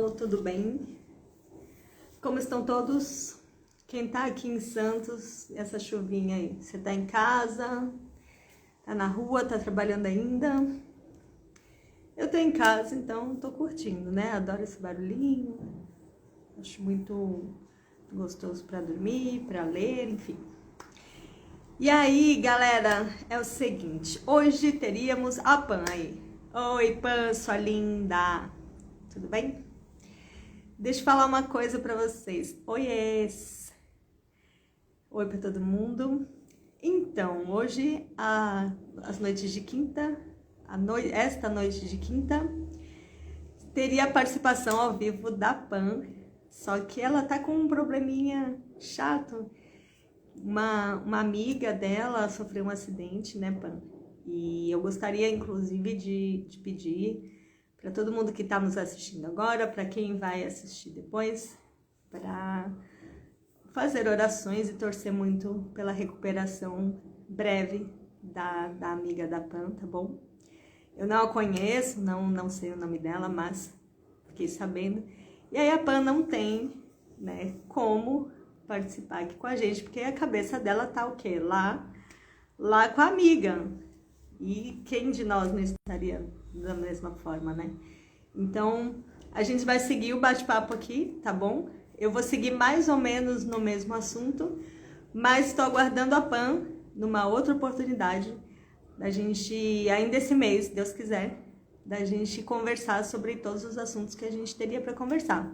pessoal, tudo bem? Como estão todos? Quem tá aqui em Santos, essa chuvinha aí? Você tá em casa? Tá na rua? Tá trabalhando ainda? Eu tô em casa, então tô curtindo, né? Adoro esse barulhinho. Acho muito gostoso pra dormir, pra ler, enfim. E aí, galera, é o seguinte, hoje teríamos a Pan aí. Oi, Pan, sua linda! Tudo bem? Deixa eu falar uma coisa pra vocês. Oiês! Oi pra todo mundo. Então, hoje, as noites de quinta, esta noite de quinta, teria a participação ao vivo da Pan, só que ela tá com um probleminha chato. Uma amiga dela sofreu um acidente, né, Pan? E eu gostaria, inclusive, de pedir para todo mundo que está nos assistindo agora, para quem vai assistir depois, para fazer orações e torcer muito pela recuperação breve da amiga da Pan, tá bom? Eu não a conheço, não sei o nome dela, mas fiquei sabendo. E aí a Pan não tem, né, como participar aqui com a gente, porque a cabeça dela tá o quê? Lá com a amiga. E quem de nós não estaria da mesma forma, né? Então, a gente vai seguir o bate-papo aqui, tá bom? Eu vou seguir mais ou menos no mesmo assunto, mas estou aguardando a Pan numa outra oportunidade da gente, ainda esse mês, se Deus quiser, da gente conversar sobre todos os assuntos que a gente teria para conversar.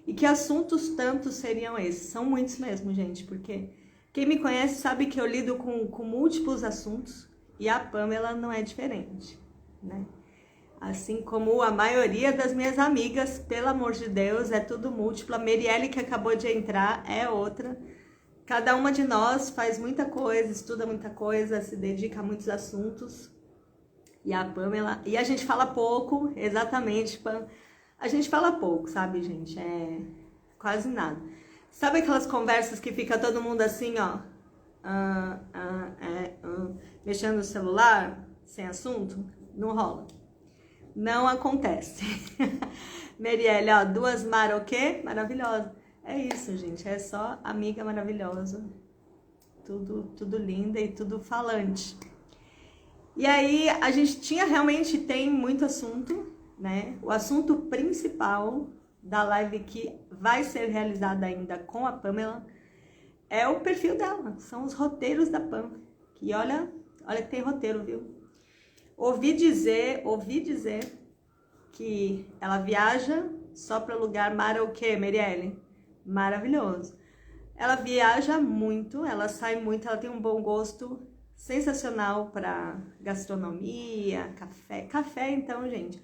E que assuntos tantos seriam esses? São muitos mesmo, gente, porque quem me conhece sabe que eu lido com múltiplos assuntos e a Pamela não é diferente, né? Assim como a maioria das minhas amigas, pelo amor de Deus, é tudo múltiplo. A Merielle, que acabou de entrar, é outra. Cada uma de nós faz muita coisa, estuda muita coisa, se dedica a muitos assuntos. E a Pamela... E a gente fala pouco, exatamente, Pam. A gente fala pouco, sabe, gente? É quase nada. Sabe aquelas conversas que fica todo mundo assim, ó? Mexendo no celular, sem assunto? Não rola. Não acontece. Merielle, ó, duas Mara o quê? Maravilhosa. É isso, gente. É só amiga maravilhosa. Tudo linda e tudo falante. E aí, a gente tem muito assunto, né? O assunto principal da live que vai ser realizada ainda com a Pamela é o perfil dela. São os roteiros da Pam. Que olha que tem roteiro, viu? Ouvi dizer que ela viaja só para lugar mara o quê, Merielle? Maravilhoso. Ela viaja muito, ela sai muito, ela tem um bom gosto sensacional para gastronomia, café. Café, então, gente.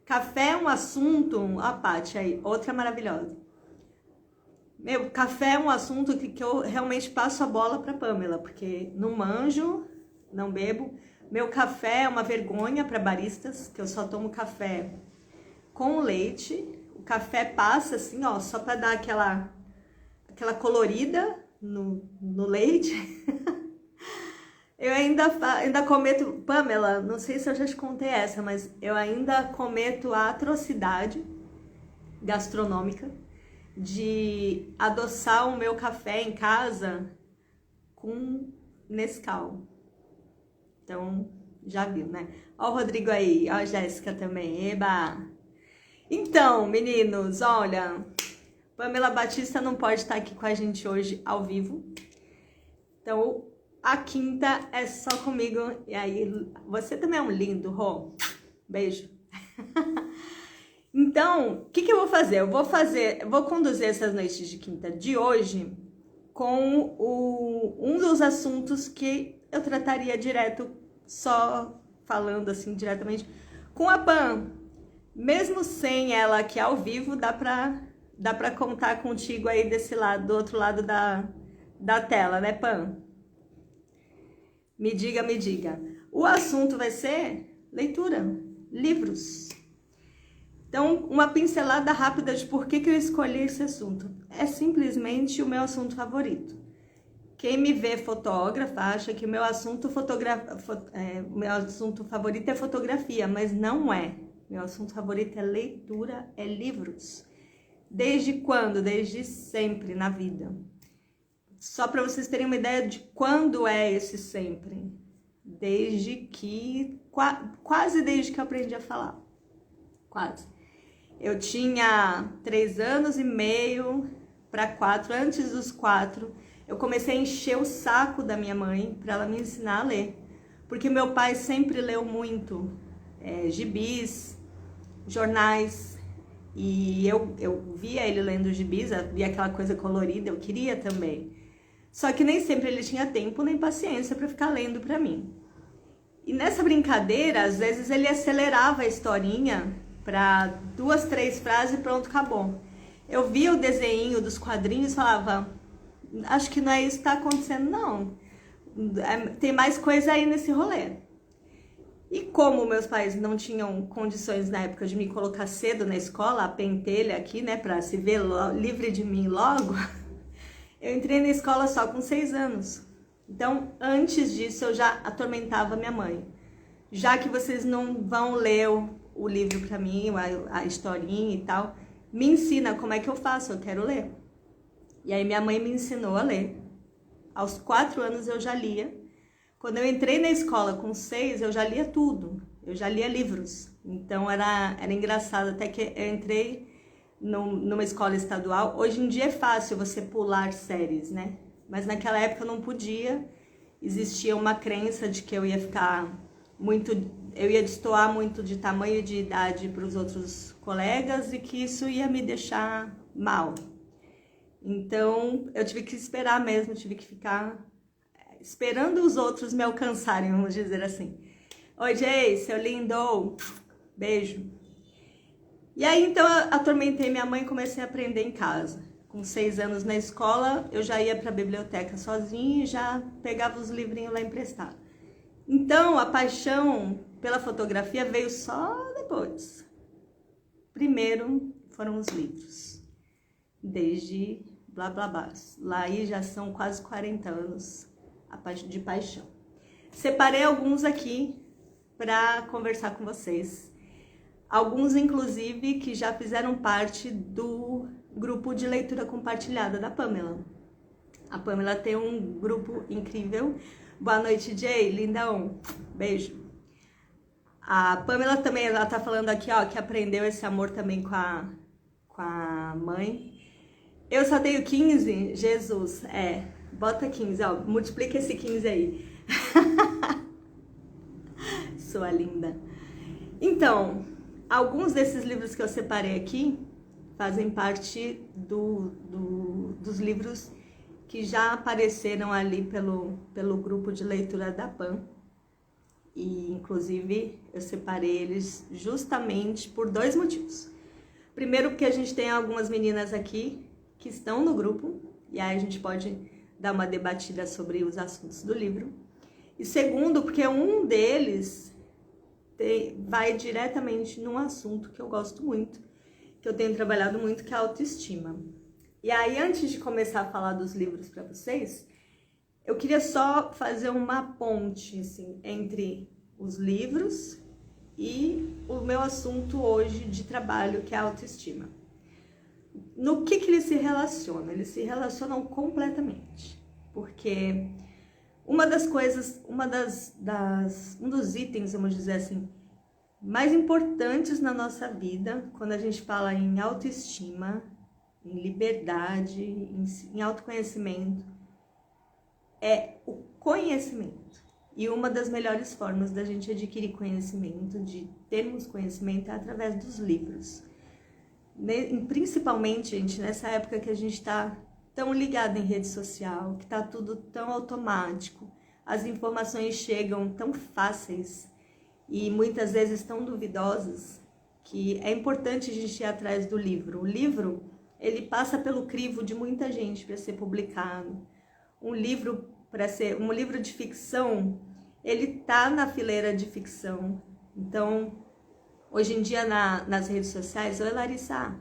Café é um assunto, a Paty aí, outra maravilhosa. Meu, café é um assunto que eu realmente passo a bola para Pamela, porque não manjo, não bebo. Meu café é uma vergonha para baristas, que eu só tomo café com leite. O café passa assim, ó, só para dar aquela colorida no leite. Eu ainda cometo, Pamela, não sei se eu já te contei essa, mas eu ainda cometo a atrocidade gastronômica de adoçar o meu café em casa com Nescau. Então, já viu, né? Ó o Rodrigo aí, ó a Jéssica também, eba! Então, meninos, olha, Pamela Batista não pode estar aqui com a gente hoje ao vivo. Então, a quinta é só comigo. E aí, você também é um lindo, Rô. Beijo. Então, o que eu vou fazer? Eu vou conduzir essas noites de quinta de hoje com um dos assuntos que eu trataria direto, só falando assim diretamente com a Pam. Mesmo sem ela aqui ao vivo, dá pra contar contigo aí desse lado, do outro lado da tela, né, Pam? Me diga. O assunto vai ser leitura, livros. Então, uma pincelada rápida de por que eu escolhi esse assunto. É simplesmente o meu assunto favorito. Quem me vê fotógrafa acha que o meu assunto favorito é fotografia, mas não é. Meu assunto favorito é leitura, é livros. Desde quando? Desde sempre na vida. Só para vocês terem uma ideia de quando é esse sempre. Desde que... Quase desde que eu aprendi a falar. Quase. Eu tinha 3 anos e meio para 4. Antes dos 4, eu comecei a encher o saco da minha mãe para ela me ensinar a ler. Porque meu pai sempre leu muito gibis, jornais. E eu via ele lendo gibis, via aquela coisa colorida, eu queria também. Só que nem sempre ele tinha tempo nem paciência para ficar lendo para mim. E nessa brincadeira, às vezes ele acelerava a historinha para 2, 3 frases e pronto, acabou. Eu via o desenho dos quadrinhos e falava, acho que não é isso que está acontecendo, não. Tem mais coisa aí nesse rolê. E como meus pais não tinham condições na época de me colocar cedo na escola, a pentelha aqui, né, para se ver livre de mim logo, eu entrei na escola só com 6 anos. Então, antes disso, eu já atormentava minha mãe. Já que vocês não vão ler o livro para mim, a historinha e tal, me ensina como é que eu faço, eu quero ler. E aí minha mãe me ensinou a ler. Aos 4 anos eu já lia. Quando eu entrei na escola com 6, eu já lia tudo. Eu já lia livros. Então era engraçado, até que eu entrei numa escola estadual. Hoje em dia é fácil você pular séries, né? Mas naquela época eu não podia. Existia uma crença de que eu ia ficar muito... Eu ia destoar muito de tamanho e de idade para os outros colegas e que isso ia me deixar mal. Então eu tive que esperar mesmo, tive que ficar esperando os outros me alcançarem, vamos dizer assim. Oi, Jay, seu lindo, beijo. E aí, então, eu atormentei minha mãe e comecei a aprender em casa. Com 6 anos na escola, eu já ia para a biblioteca sozinha e já pegava os livrinhos lá emprestados. Então, a paixão pela fotografia veio só depois. Primeiro foram os livros, desde blá blá blá. Lá aí já são quase 40 anos de paixão. Separei alguns aqui para conversar com vocês. Alguns, inclusive, que já fizeram parte do grupo de leitura compartilhada da Pamela. A Pamela tem um grupo incrível. Boa noite, Jay, lindão. Beijo. A Pamela também, ela tá falando aqui, ó, que aprendeu esse amor também com a mãe. Eu só tenho 15? Jesus, bota 15, ó, multiplica esse 15 aí. Sua linda. Então, alguns desses livros que eu separei aqui fazem parte dos livros que já apareceram ali pelo grupo de leitura da PAN. E, inclusive, eu separei eles justamente por 2 motivos. Primeiro, porque a gente tem algumas meninas aqui que estão no grupo, e aí a gente pode dar uma debatida sobre os assuntos do livro. E segundo, porque um deles vai diretamente num assunto que eu gosto muito, que eu tenho trabalhado muito, que é a autoestima. E aí, antes de começar a falar dos livros para vocês, eu queria só fazer uma ponte assim, entre os livros e o meu assunto hoje de trabalho, que é a autoestima. No que eles se relacionam? Eles se relacionam completamente, porque uma das coisas, um dos itens, vamos dizer assim, mais importantes na nossa vida, quando a gente fala em autoestima, em liberdade, em autoconhecimento, é o conhecimento. E uma das melhores formas da gente adquirir conhecimento, de termos conhecimento, é através dos livros. Principalmente, gente, nessa época que a gente está tão ligado em rede social, que está tudo tão automático, as informações chegam tão fáceis e muitas vezes tão duvidosas, que é importante a gente ir atrás do livro. O livro, ele passa pelo crivo de muita gente para ser publicado. Um livro de ficção, ele tá na fileira de ficção. Então, hoje em dia nas redes sociais, oi Larissa,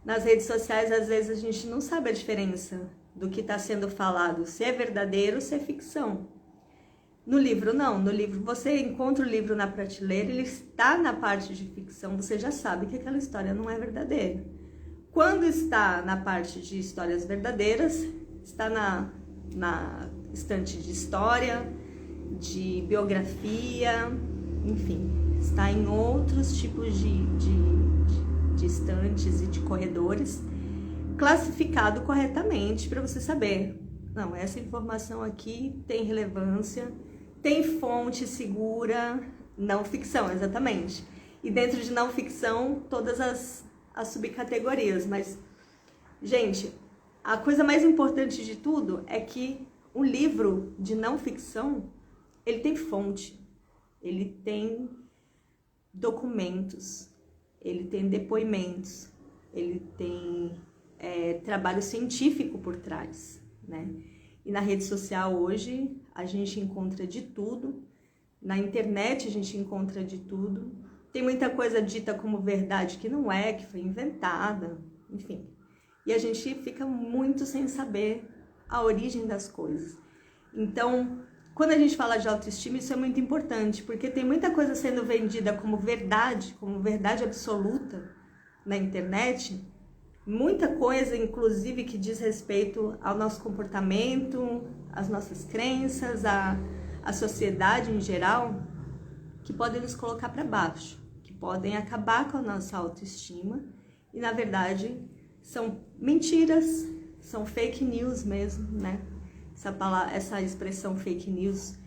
nas redes sociais às vezes a gente não sabe a diferença do que está sendo falado, se é verdadeiro ou se é ficção. No livro não, no livro você encontra o livro na prateleira, ele está na parte de ficção, você já sabe que aquela história não é verdadeira. Quando está na parte de histórias verdadeiras, está na estante de história, de biografia, enfim, está em outros tipos de estantes e de corredores, classificado corretamente para você saber, não, essa informação aqui tem relevância, tem fonte segura, não ficção, exatamente. E dentro de não ficção, todas as subcategorias. Mas, gente, a coisa mais importante de tudo é que um livro de não ficção, ele tem fonte, ele tem documentos, ele tem depoimentos, ele tem trabalho científico por trás, né? E na rede social hoje a gente encontra de tudo, na internet a gente encontra de tudo, tem muita coisa dita como verdade que não é, que foi inventada, enfim. E a gente fica muito sem saber a origem das coisas. Então, quando a gente fala de autoestima, isso é muito importante, porque tem muita coisa sendo vendida como verdade absoluta na internet, muita coisa, inclusive, que diz respeito ao nosso comportamento, às nossas crenças, à sociedade em geral, que podem nos colocar para baixo, que podem acabar com a nossa autoestima e, na verdade, são mentiras, são fake news mesmo, né? Essa expressão fake news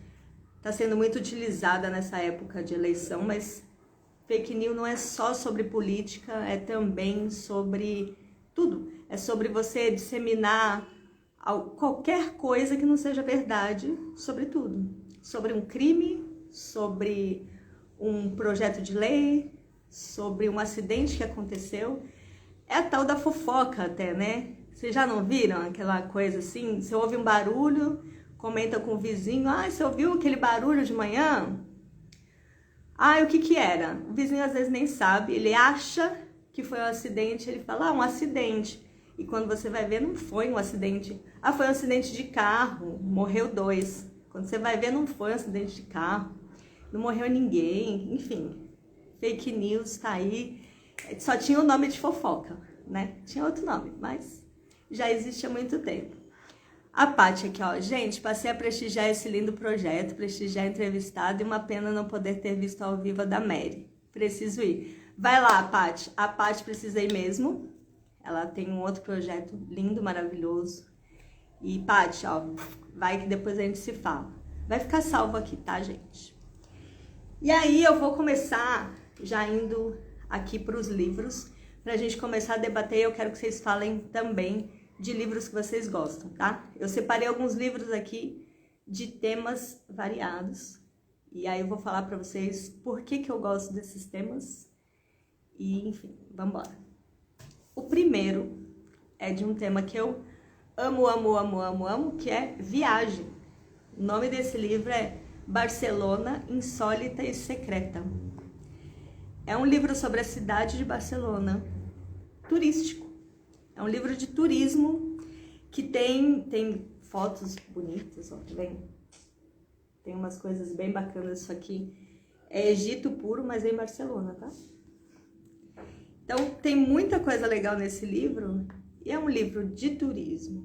está sendo muito utilizada nessa época de eleição, mas fake news não é só sobre política, é também sobre tudo. É sobre você disseminar qualquer coisa que não seja verdade sobre tudo. Sobre um crime, sobre um projeto de lei, sobre um acidente que aconteceu. É a tal da fofoca até, né? Vocês já não viram aquela coisa assim? Você ouve um barulho, comenta com o vizinho, você ouviu aquele barulho de manhã? O que era? O vizinho às vezes nem sabe, ele acha que foi um acidente, ele fala, um acidente. E quando você vai ver, não foi um acidente. Foi um acidente de carro, morreu 2. Quando você vai ver, não foi um acidente de carro, não morreu ninguém, enfim. Fake news tá aí, só tinha o nome de fofoca, né? Tinha outro nome, mas já existe há muito tempo. A Paty aqui, ó. Gente, passei a prestigiar esse lindo projeto, prestigiar a entrevistada e uma pena não poder ter visto ao vivo a da Mary. Preciso ir. Vai lá, Paty. A Paty precisa ir mesmo. Ela tem um outro projeto lindo, maravilhoso. E, Paty, ó, vai que depois a gente se fala. Vai ficar salvo aqui, tá, gente? E aí eu vou começar já indo aqui para os livros, pra gente começar a debater. Eu quero que vocês falem também de livros que vocês gostam, tá? Eu separei alguns livros aqui de temas variados. E aí eu vou falar pra vocês por que eu gosto desses temas. E, enfim, vamos embora. O primeiro é de um tema que eu amo, que é viagem. O nome desse livro é Barcelona, Insólita e Secreta. É um livro sobre a cidade de Barcelona, turístico. É um livro de turismo que tem fotos bonitas, ó, tá vendo? Tem umas coisas bem bacanas. Isso aqui é Egito puro, mas é em Barcelona, tá? Então, tem muita coisa legal nesse livro. E é um livro de turismo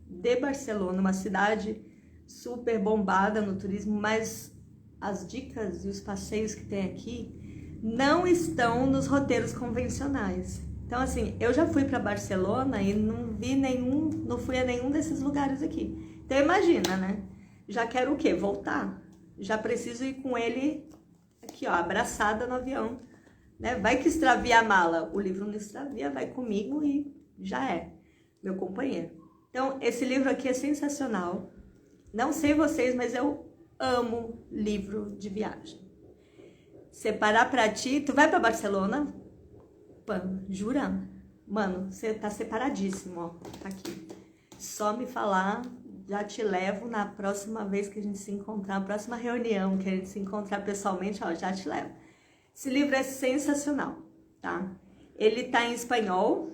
de Barcelona, uma cidade super bombada no turismo, mas as dicas e os passeios que tem aqui não estão nos roteiros convencionais. Então, assim, eu já fui para Barcelona e não fui a nenhum desses lugares aqui. Então, imagina, né? Já quero o quê? Voltar. Já preciso ir com ele aqui, ó, abraçada no avião, né? Vai que extravia a mala. O livro não extravia, vai comigo e já é meu companheiro. Então, esse livro aqui é sensacional. Não sei vocês, mas eu amo livro de viagem. Separar pra ti, tu vai pra Barcelona? Jura? Mano, você tá separadíssimo, ó. Tá aqui. Só me falar, já te levo na próxima vez que a gente se encontrar, na próxima reunião que a gente se encontrar pessoalmente, ó, já te levo. Esse livro é sensacional, tá? Ele tá em espanhol,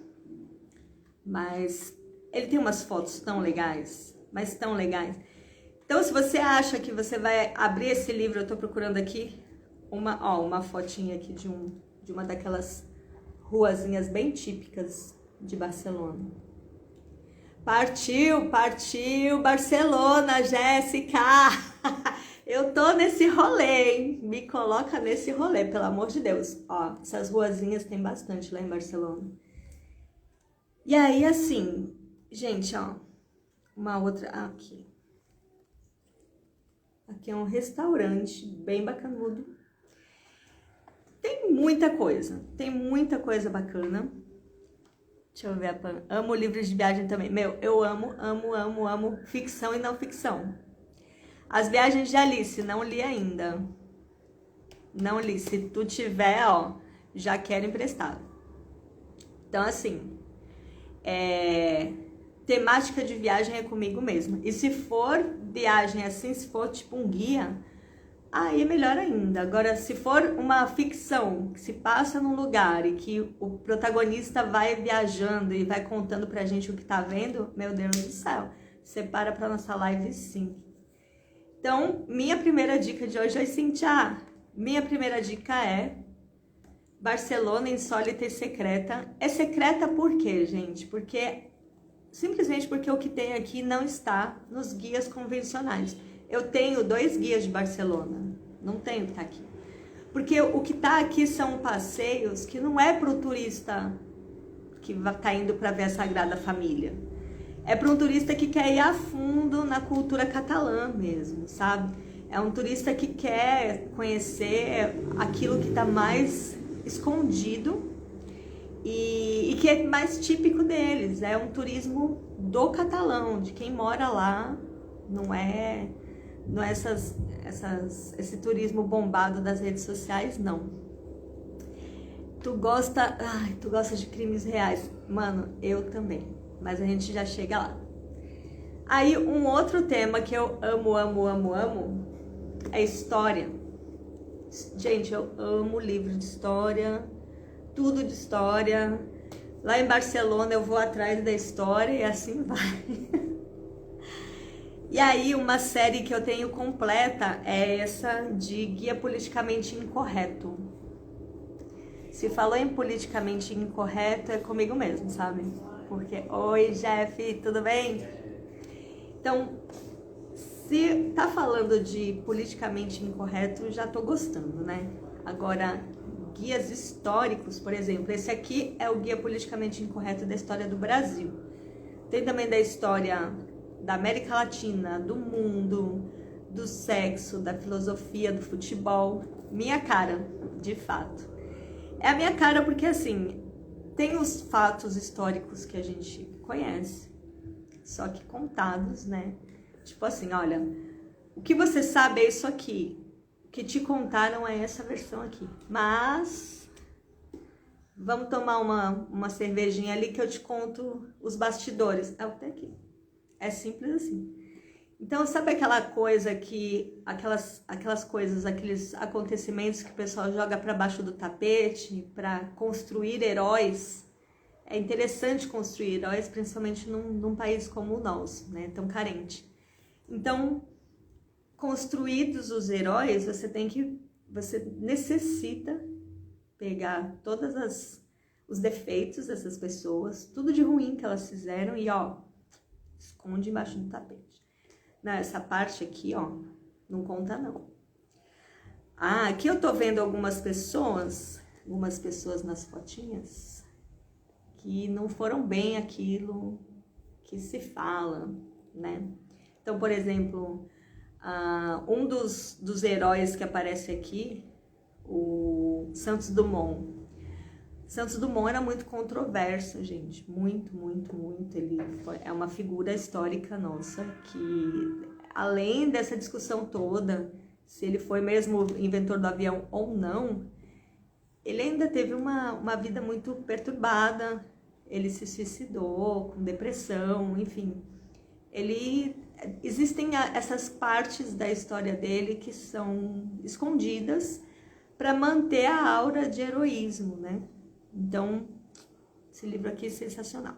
mas ele tem umas fotos tão legais, mas tão legais. Então, se você acha que você vai abrir esse livro, eu tô procurando aqui uma fotinha aqui de uma daquelas ruazinhas bem típicas de Barcelona. Partiu Barcelona, Jéssica! Eu tô nesse rolê, hein? Me coloca nesse rolê, pelo amor de Deus. Ó, essas ruazinhas tem bastante lá em Barcelona. E aí, assim, gente, ó, uma outra... Aqui. Aqui é um restaurante bem bacanudo. Tem muita coisa bacana. Deixa eu ver a Pan. Amo livros de viagem também. Meu, eu amo ficção e não ficção. As Viagens de Alice, não li ainda. Não li. Se tu tiver, ó, já quero emprestado. Então, assim, temática de viagem é comigo mesma. E se for viagem assim, se for tipo um guia, aí é melhor ainda. Agora, se for uma ficção que se passa num lugar e que o protagonista vai viajando e vai contando pra gente o que tá vendo, meu Deus do céu, separa pra nossa live sim. Então, minha primeira dica de hoje é Cíntia. Minha primeira dica é Barcelona insólita e secreta. É secreta por quê, gente? Simplesmente porque o que tem aqui não está nos guias convencionais. Eu tenho 2 guias de Barcelona, não tenho o que tá aqui. Porque o que tá aqui são passeios que não é para o turista que tá indo para ver a Sagrada Família. É para um turista que quer ir a fundo na cultura catalã mesmo, sabe? É um turista que quer conhecer aquilo que está mais escondido e que é mais típico deles. É um turismo do catalão, de quem mora lá, não é esse turismo bombado das redes sociais, não. Tu gosta de crimes reais? Mano, eu também, mas a gente já chega lá. Aí, um outro tema que eu amo é história. Gente, eu amo livro de história, tudo de história. Lá em Barcelona eu vou atrás da história e assim vai. E aí, uma série que eu tenho completa é essa de Guia Politicamente Incorreto. Se falou em politicamente incorreto, é comigo mesmo, sabe? Porque, oi, Jeff, tudo bem? Então, se tá falando de politicamente incorreto, já tô gostando, né? Agora, guias históricos, por exemplo, esse aqui é o Guia Politicamente Incorreto da História do Brasil. Tem também da história da América Latina, do mundo, do sexo, da filosofia, do futebol. Minha cara, de fato. É a minha cara porque, assim, tem os fatos históricos que a gente conhece, só que contados, né? Tipo assim, olha, o que você sabe é isso aqui, o que te contaram é essa versão aqui. Mas vamos tomar uma cervejinha ali que eu te conto os bastidores. É até aqui. É simples assim. Então, sabe aquela coisa que, aquelas coisas, aqueles acontecimentos que o pessoal joga para baixo do tapete para construir heróis? É interessante construir heróis, principalmente num país como o nosso, né? Tão carente. Então, construídos os heróis, você necessita pegar os defeitos dessas pessoas, tudo de ruim que elas fizeram e, ó, esconde embaixo do tapete. Não, essa parte aqui, ó, não conta não. Ah, aqui eu tô vendo algumas pessoas nas fotinhas que não foram bem aquilo que se fala, né? Então, por exemplo, um dos heróis que aparece aqui, o Santos Dumont. Santos Dumont era muito controverso, gente, muito. Ele é uma figura histórica nossa que, além dessa discussão toda, se ele foi mesmo inventor do avião ou não, ele ainda teve uma vida muito perturbada, ele se suicidou com depressão, enfim. Existem essas partes da história dele que são escondidas para manter a aura de heroísmo, né? Então, esse livro aqui é sensacional.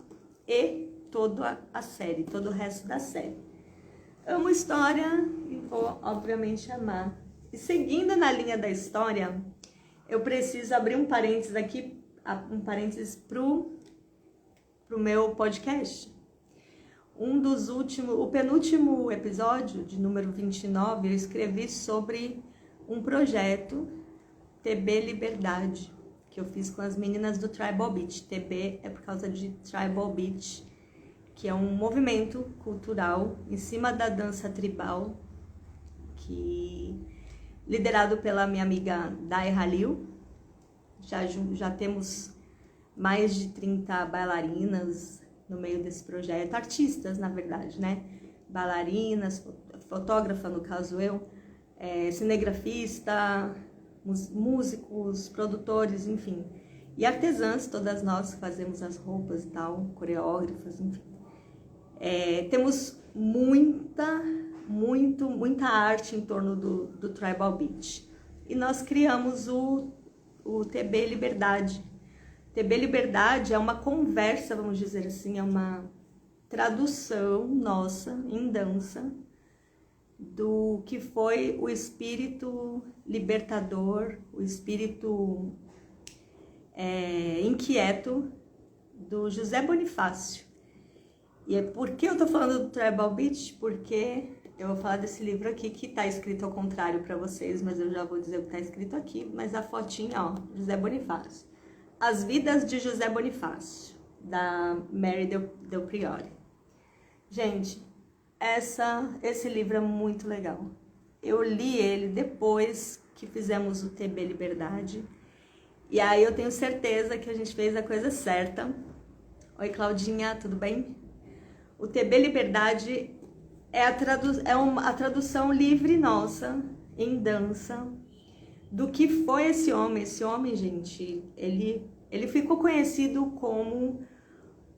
E toda a série, todo o resto da série. Amo história e vou, obviamente, amar. E seguindo na linha da história, eu preciso abrir um parênteses aqui, pro pro meu podcast. O penúltimo episódio, de número 29, eu escrevi sobre um projeto, TB Liberdade, que eu fiz com as meninas do Tribal Beach. TB é por causa de Tribal Beach, que é um movimento cultural em cima da dança tribal, liderado pela minha amiga Dai Halil. Já temos mais de 30 bailarinas no meio desse projeto, artistas, na verdade, né? Bailarinas, fotógrafa, no caso eu, cinegrafista, músicos, produtores, enfim. E artesãs, todas nós que fazemos as roupas e tal, coreógrafas, enfim. Temos muita arte em torno do Tribal Beach. E nós criamos o TB Liberdade. TB Liberdade é uma conversa, vamos dizer assim, é uma tradução nossa em dança do que foi o espírito libertador, o espírito inquieto do José Bonifácio. E por que eu tô falando do Tribal Beach? Porque eu vou falar desse livro aqui que tá escrito ao contrário para vocês, mas eu já vou dizer o que tá escrito aqui, mas a fotinha, ó, José Bonifácio. As Vidas de José Bonifácio, da Mary Del Priore. Gente, esse livro é muito legal. Eu li ele depois que fizemos o TB Liberdade. E aí eu tenho certeza que a gente fez a coisa certa. Oi, Claudinha, tudo bem? O TB Liberdade é a tradução livre nossa, em dança, do que foi esse homem. Esse homem, gente, ele ficou conhecido como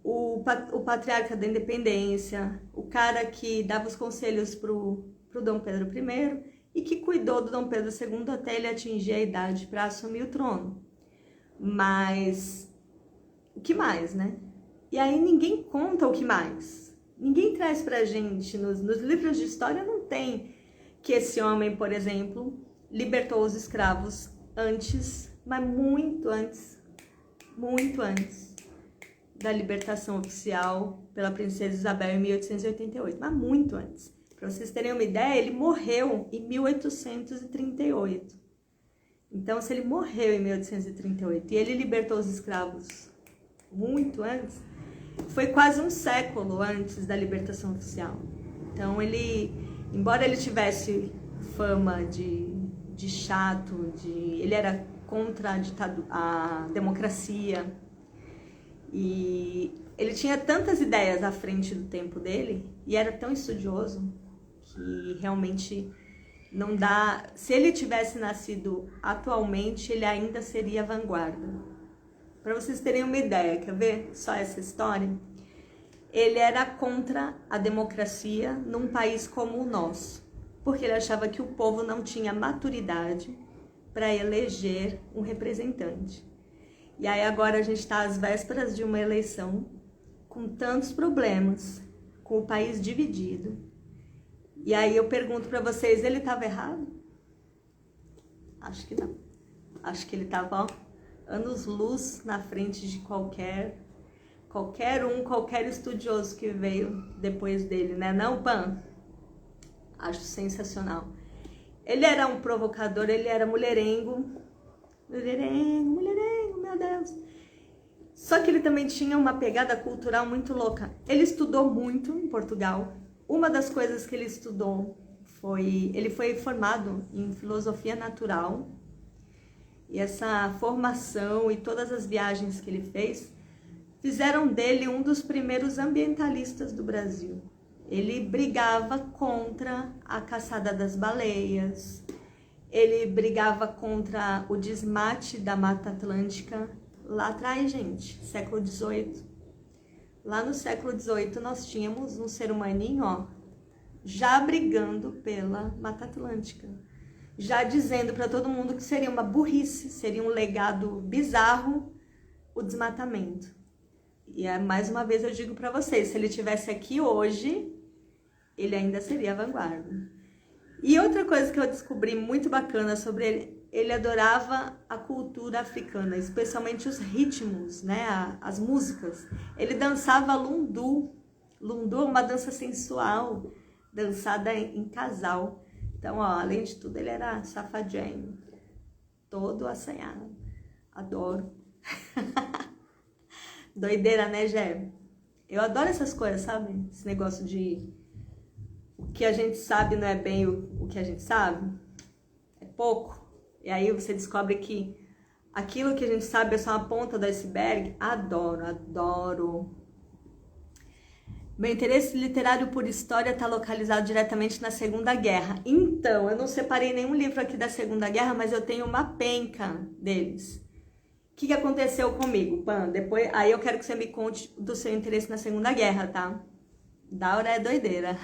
o patriarca da independência, o cara que dava os conselhos pro Dom Pedro I e que cuidou do Dom Pedro II até ele atingir a idade para assumir o trono. Mas o que mais, né? E aí ninguém conta o que mais. Ninguém traz pra gente, nos livros de história não tem que esse homem, por exemplo, libertou os escravos antes, mas muito antes da libertação oficial pela princesa Isabel em 1888, mas muito antes. Para vocês terem uma ideia, ele morreu em 1838. Então, se ele morreu em 1838 e ele libertou os escravos muito antes, foi quase um século antes da libertação oficial. Então, embora ele tivesse fama de chato, ele era contra a democracia, e ele tinha tantas ideias à frente do tempo dele, e era tão estudioso, que realmente não dá... Se ele tivesse nascido atualmente, ele ainda seria vanguarda. Para vocês terem uma ideia, quer ver só essa história? Ele era contra a democracia num país como o nosso, porque ele achava que o povo não tinha maturidade para eleger um representante. E aí agora a gente está às vésperas de uma eleição com tantos problemas, com o país dividido. E aí eu pergunto para vocês, ele estava errado? Acho que não. Acho que ele estava, anos-luz na frente de qualquer estudioso que veio depois dele, né? Não, Pan? Acho sensacional. Ele era um provocador, ele era mulherengo, meu Deus. Só que ele também tinha uma pegada cultural muito louca. Ele estudou muito em Portugal. Uma das coisas que ele estudou ele foi formado em filosofia natural. E essa formação e todas as viagens que ele fez fizeram dele um dos primeiros ambientalistas do Brasil. Ele brigava contra a caçada das baleias, ele brigava contra o desmate da Mata Atlântica lá atrás, gente, século XVIII. Lá no século XVIII nós tínhamos um ser humaninho, ó, já brigando pela Mata Atlântica, já dizendo para todo mundo que seria uma burrice, seria um legado bizarro o desmatamento. E mais uma vez eu digo para vocês, se ele estivesse aqui hoje, ele ainda seria a vanguarda. E outra coisa que eu descobri muito bacana sobre ele, ele adorava a cultura africana, especialmente os ritmos, né, as músicas. Ele dançava lundu. Lundu é uma dança sensual, dançada em casal. Então, ó, além de tudo, ele era safadinho, todo assanhado. Adoro. Doideira, né, Gé? Eu adoro essas coisas, sabe? Esse negócio de o que a gente sabe não é bem o que a gente sabe. É pouco. E aí você descobre que aquilo que a gente sabe é só a ponta do iceberg. Adoro, adoro. Meu interesse literário por história está localizado diretamente na Segunda Guerra. Então, eu não separei nenhum livro aqui da Segunda Guerra, mas eu tenho uma penca deles. O que aconteceu comigo, Pan? Depois, aí eu quero que você me conte do seu interesse na Segunda Guerra, tá? Daura é doideira.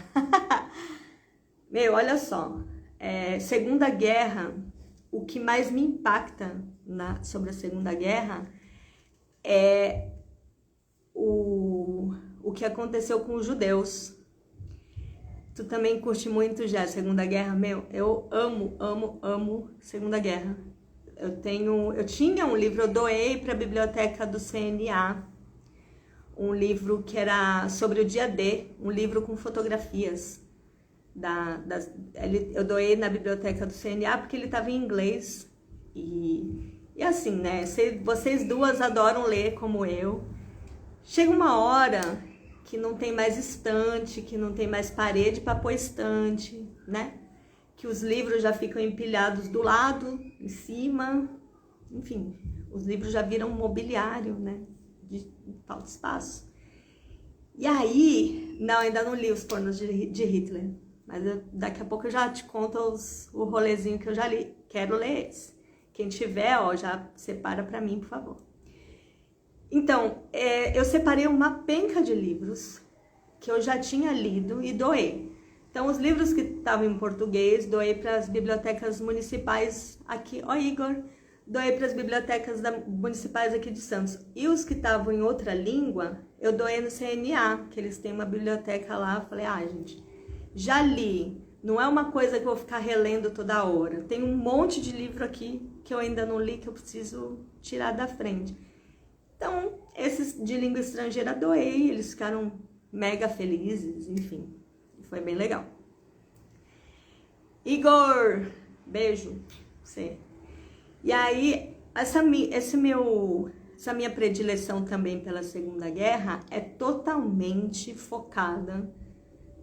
Meu, olha só. Segunda Guerra, o que mais me impacta sobre a Segunda Guerra é o que aconteceu com os judeus. Tu também curte muito já a Segunda Guerra? Meu, eu amo, amo, amo Segunda Guerra. Eu tinha um livro, eu doei para a biblioteca do CNA, um livro que era sobre o dia D, um livro com fotografias. Eu doei na biblioteca do CNA porque ele estava em inglês. E assim, né? Vocês duas adoram ler como eu. Chega uma hora que não tem mais estante, que não tem mais parede para pôr estante, né? Que os livros já ficam empilhados do lado, em cima, enfim, os livros já viram mobiliário, né? De falta de espaço. E aí, não, ainda não li os pornos de Hitler, mas daqui a pouco eu já te conto o rolezinho que eu já li. Quero ler esse. Quem tiver, ó, já separa para mim, por favor. Então, eu separei uma penca de livros que eu já tinha lido e doei. Então, os livros que estavam em português, doei para as bibliotecas municipais aqui. Ó, Igor, doei para as bibliotecas municipais aqui de Santos. E os que estavam em outra língua, eu doei no CNA, que eles têm uma biblioteca lá. Eu falei, gente, já li. Não é uma coisa que eu vou ficar relendo toda hora. Tem um monte de livro aqui que eu ainda não li, que eu preciso tirar da frente. Então, esses de língua estrangeira doei, eles ficaram mega felizes, enfim. Foi bem legal. Igor, beijo pra você. E aí, essa minha predileção também pela Segunda Guerra é totalmente focada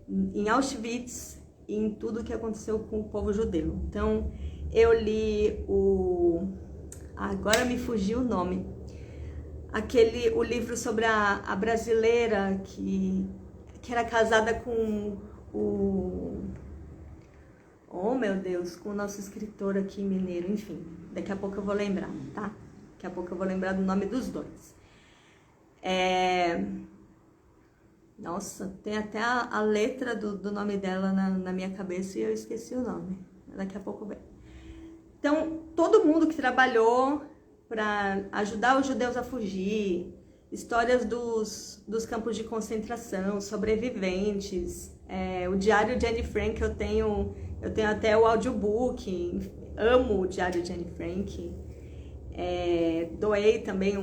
em Auschwitz e em tudo que aconteceu com o povo judeu. Então, eu li agora me fugiu o nome. O livro sobre a brasileira que era casada com oh meu Deus, com o nosso escritor aqui mineiro, enfim, daqui a pouco eu vou lembrar, tá? Daqui a pouco eu vou lembrar do nome dos dois. Nossa, tem até a letra do nome dela na minha cabeça e eu esqueci o nome, daqui a pouco vem. Então, todo mundo que trabalhou para ajudar os judeus a fugir, histórias dos campos de concentração, sobreviventes, o Diário de Anne Frank, eu tenho até o audiobook, amo o Diário de Anne Frank, doei também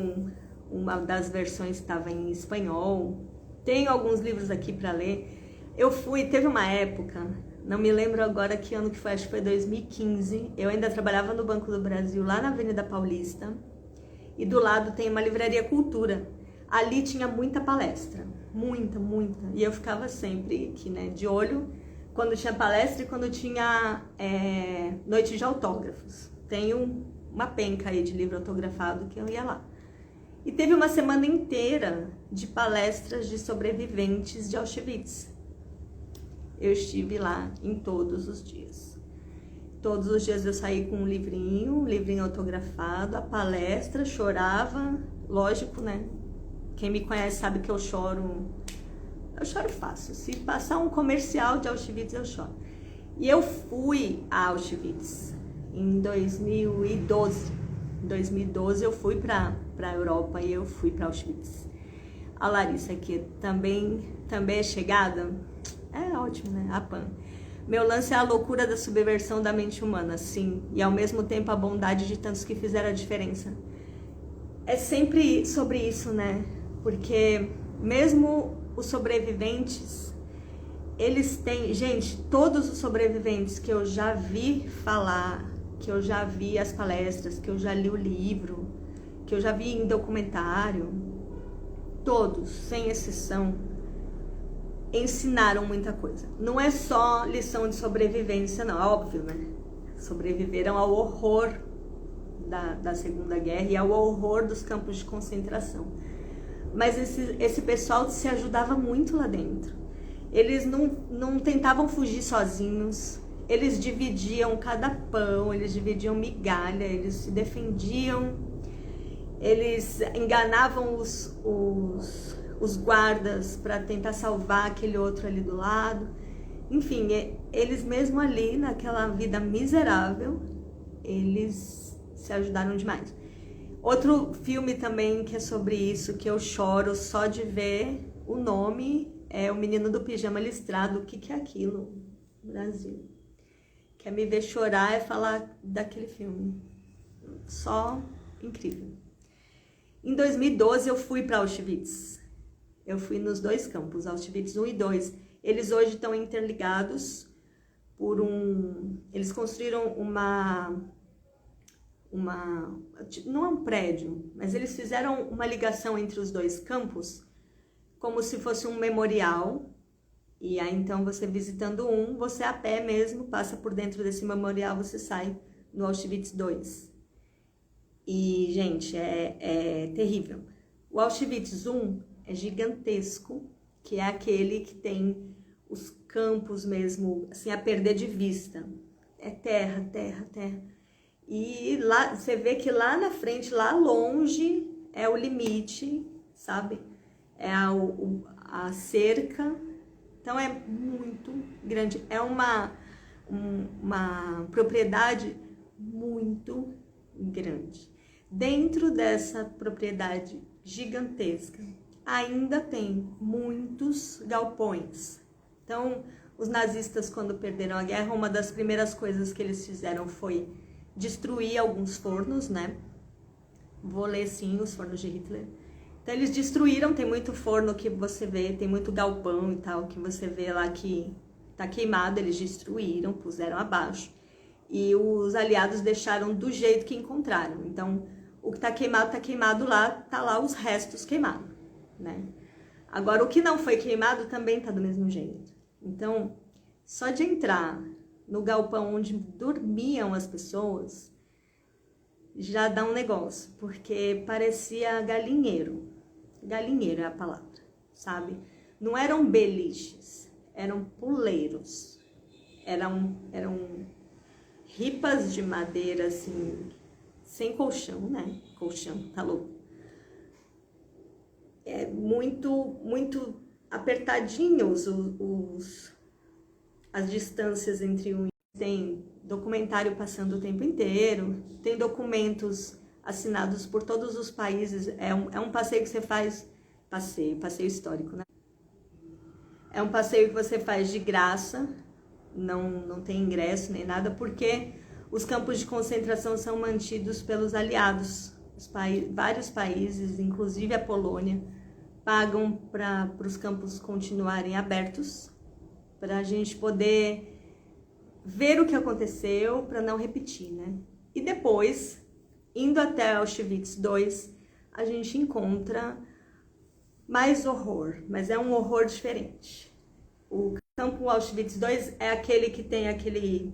uma das versões que estava em espanhol, tenho alguns livros aqui para ler. Teve uma época, não me lembro agora que ano que foi, acho que foi 2015, eu ainda trabalhava no Banco do Brasil, lá na Avenida Paulista, e do lado tem uma livraria Cultura. Ali tinha muita palestra, muita, e eu ficava sempre aqui, né, de olho, quando tinha palestra e quando tinha noite de autógrafos. Tenho uma penca aí de livro autografado que eu ia lá. E teve uma semana inteira de palestras de sobreviventes de Auschwitz. Eu estive lá em todos os dias. Todos os dias eu saí com um livrinho autografado, a palestra, chorava, lógico, né? Quem me conhece sabe que eu choro fácil. Se passar um comercial de Auschwitz, eu choro. E eu fui a Auschwitz em 2012. Em 2012 eu fui para a Europa e eu fui para Auschwitz. A Larissa aqui também é chegada. É ótimo, né? A Pan. Meu lance é a loucura da subversão da mente humana, sim, e ao mesmo tempo a bondade de tantos que fizeram a diferença. É sempre sobre isso, né? Porque mesmo os sobreviventes, eles têm... Gente, todos os sobreviventes que eu já vi falar, que eu já vi as palestras, que eu já li o livro, que eu já vi em documentário, todos, sem exceção, ensinaram muita coisa. Não é só lição de sobrevivência, não, é óbvio, né? Sobreviveram ao horror da Segunda Guerra e ao horror dos campos de concentração. Mas esse pessoal se ajudava muito lá dentro. Eles não tentavam fugir sozinhos, eles dividiam cada pão, eles dividiam migalha, eles se defendiam, eles enganavam os guardas para tentar salvar aquele outro ali do lado. Enfim, eles mesmo ali, naquela vida miserável, eles se ajudaram demais. Outro filme também que é sobre isso, que eu choro só de ver o nome, é O Menino do Pijama Listrado. O que é aquilo, Brasil? Quer me ver chorar é falar daquele filme. Só incrível. Em 2012 eu fui para Auschwitz. Eu fui nos dois campos, Auschwitz 1 e 2. Eles hoje estão interligados por eles construíram não é um prédio, mas eles fizeram uma ligação entre os dois campos, como se fosse um memorial. E aí então você visitando você a pé mesmo, passa por dentro desse memorial, você sai no Auschwitz 2. E, gente, é terrível. O Auschwitz 1 é gigantesco, que é aquele que tem os campos mesmo, assim, a perder de vista. É terra, terra, terra. E lá, você vê que lá na frente, lá longe, é o limite, sabe? É a cerca. Então é muito grande. É uma propriedade muito grande. Dentro dessa propriedade gigantesca, ainda tem muitos galpões. Então, os nazistas, quando perderam a guerra, uma das primeiras coisas que eles fizeram foi destruir alguns fornos, né? Vou ler sim os fornos de Hitler. Então eles destruíram, tem muito forno que você vê, tem muito galpão e tal, que você vê lá que tá queimado, eles destruíram, puseram abaixo. E os aliados deixaram do jeito que encontraram. Então, o que tá queimado lá, tá lá os restos queimados, né? Agora, o que não foi queimado também tá do mesmo jeito. Então, só de entrar no galpão onde dormiam as pessoas, já dá um negócio, porque parecia galinheiro. Galinheiro é a palavra, sabe? Não eram beliches, eram puleiros. Eram ripas de madeira, assim, sem colchão, né? Colchão, tá louco. É muito apertadinhos as distâncias entre um. Tem documentário passando o tempo inteiro, tem documentos assinados por todos os países. É um passeio que você faz, passeio histórico, né? É um passeio que você faz de graça, não tem ingresso nem nada, porque os campos de concentração são mantidos pelos aliados. Vários países, inclusive a Polônia, pagam para os campos continuarem abertos, para a gente poder ver o que aconteceu, para não repetir, né? E depois, indo até Auschwitz 2, a gente encontra mais horror, mas é um horror diferente. O campo Auschwitz 2 é aquele que tem aquele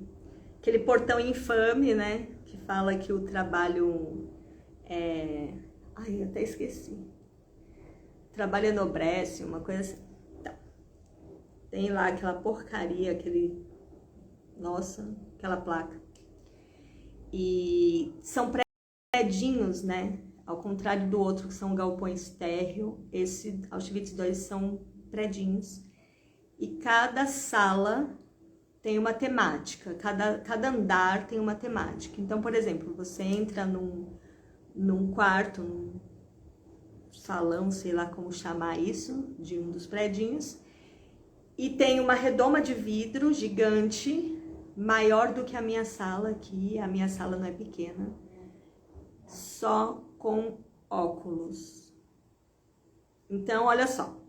portão infame, né? Que fala que o trabalho é... Ai, eu até esqueci. Trabalho enobrece, uma coisa assim. Então, tem lá aquela porcaria, Nossa, aquela placa. E são predinhos, né? Ao contrário do outro, que são galpões térreo, esse Auschwitz 2 são predinhos. E cada sala tem uma temática, cada andar tem uma temática. Então, por exemplo, você entra num quarto, num salão, sei lá como chamar isso, de um dos predinhos, E tem uma redoma de vidro gigante, maior do que a minha sala aqui. A minha sala não é pequena. Só com óculos. Então, olha só.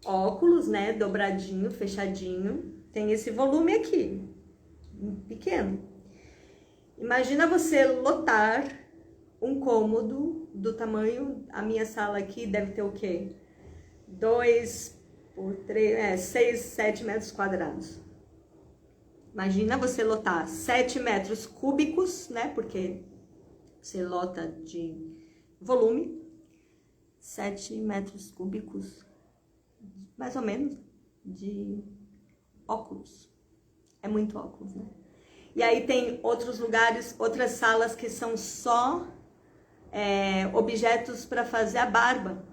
Óculos, né? Dobradinho, fechadinho. Tem esse volume aqui. Pequeno. Imagina você lotar um cômodo do tamanho... A minha sala aqui deve ter o quê? 2 por 3... 6, 7 metros quadrados. Imagina você lotar 7 metros cúbicos, né? Porque você lota de volume. 7 metros cúbicos, mais ou menos, de óculos. É muito óculos, né? E aí tem outros lugares, outras salas que são só objetos para fazer a barba.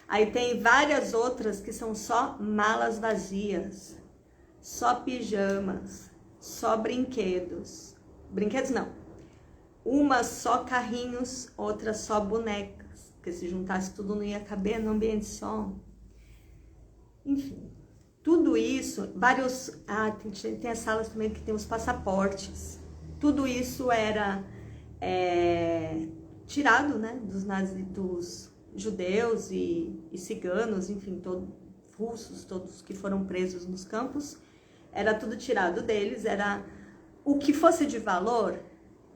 Aí tem várias outras que são só malas vazias, só pijamas, só brinquedos. Brinquedos não. Uma só carrinhos, outra só bonecas. Porque se juntasse tudo não ia caber no ambiente só. Enfim, tudo isso, vários... tem as salas também que tem os passaportes. Tudo isso era tirado, né, dos judeus e ciganos, enfim, russos, todos que foram presos nos campos. Era tudo tirado deles, era o que fosse de valor.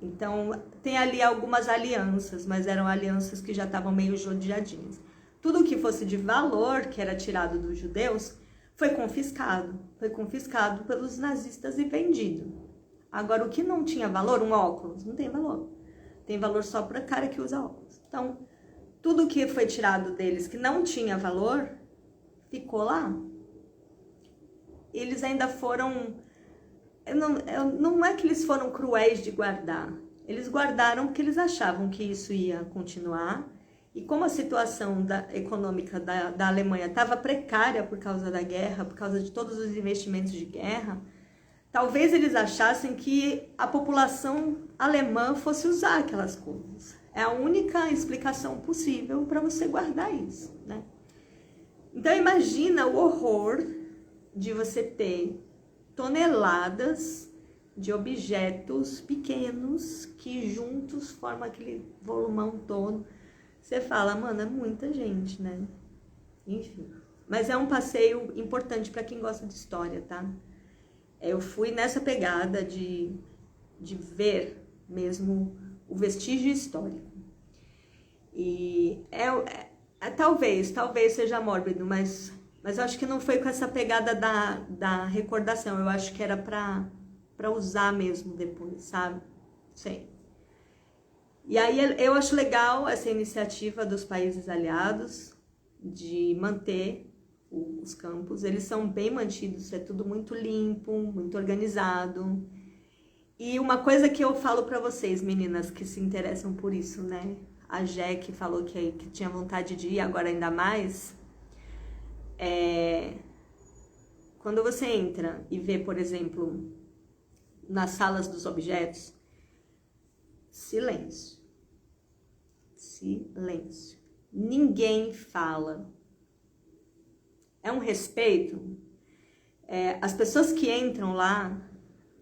Então, tem ali algumas alianças, mas eram alianças que já estavam meio judiadinhas. Tudo que fosse de valor, que era tirado dos judeus, foi confiscado. Foi confiscado pelos nazistas e vendido. Agora, o que não tinha valor, um óculos, não tem valor. Tem valor só para cara que usa óculos. Então, tudo que foi tirado deles que não tinha valor, ficou lá. Eles ainda foram... Não é que eles foram cruéis de guardar. Eles guardaram porque eles achavam que isso ia continuar. E como a situação econômica da Alemanha estava precária por causa da guerra, por causa de todos os investimentos de guerra, talvez eles achassem que a população alemã fosse usar aquelas coisas. É a única explicação possível para você guardar isso, né? Então imagina o horror de você ter toneladas de objetos pequenos que juntos formam aquele volumão todo. Você fala, mano, é muita gente, né? Enfim. Mas é um passeio importante para quem gosta de história, tá? Eu fui nessa pegada de ver mesmo o vestígio histórico. E talvez seja mórbido, mas eu acho que não foi com essa pegada da recordação. Eu acho que era pra usar mesmo depois, sabe? Sei. E aí eu acho legal essa iniciativa dos países aliados de manter os campos. Eles são bem mantidos, é tudo muito limpo, muito organizado. E uma coisa que eu falo pra vocês, meninas, que se interessam por isso, né? A Jack falou que tinha vontade de ir, agora ainda mais... Quando você entra e vê, por exemplo, nas salas dos objetos, silêncio. Silêncio. Ninguém fala. É um respeito. As pessoas que entram lá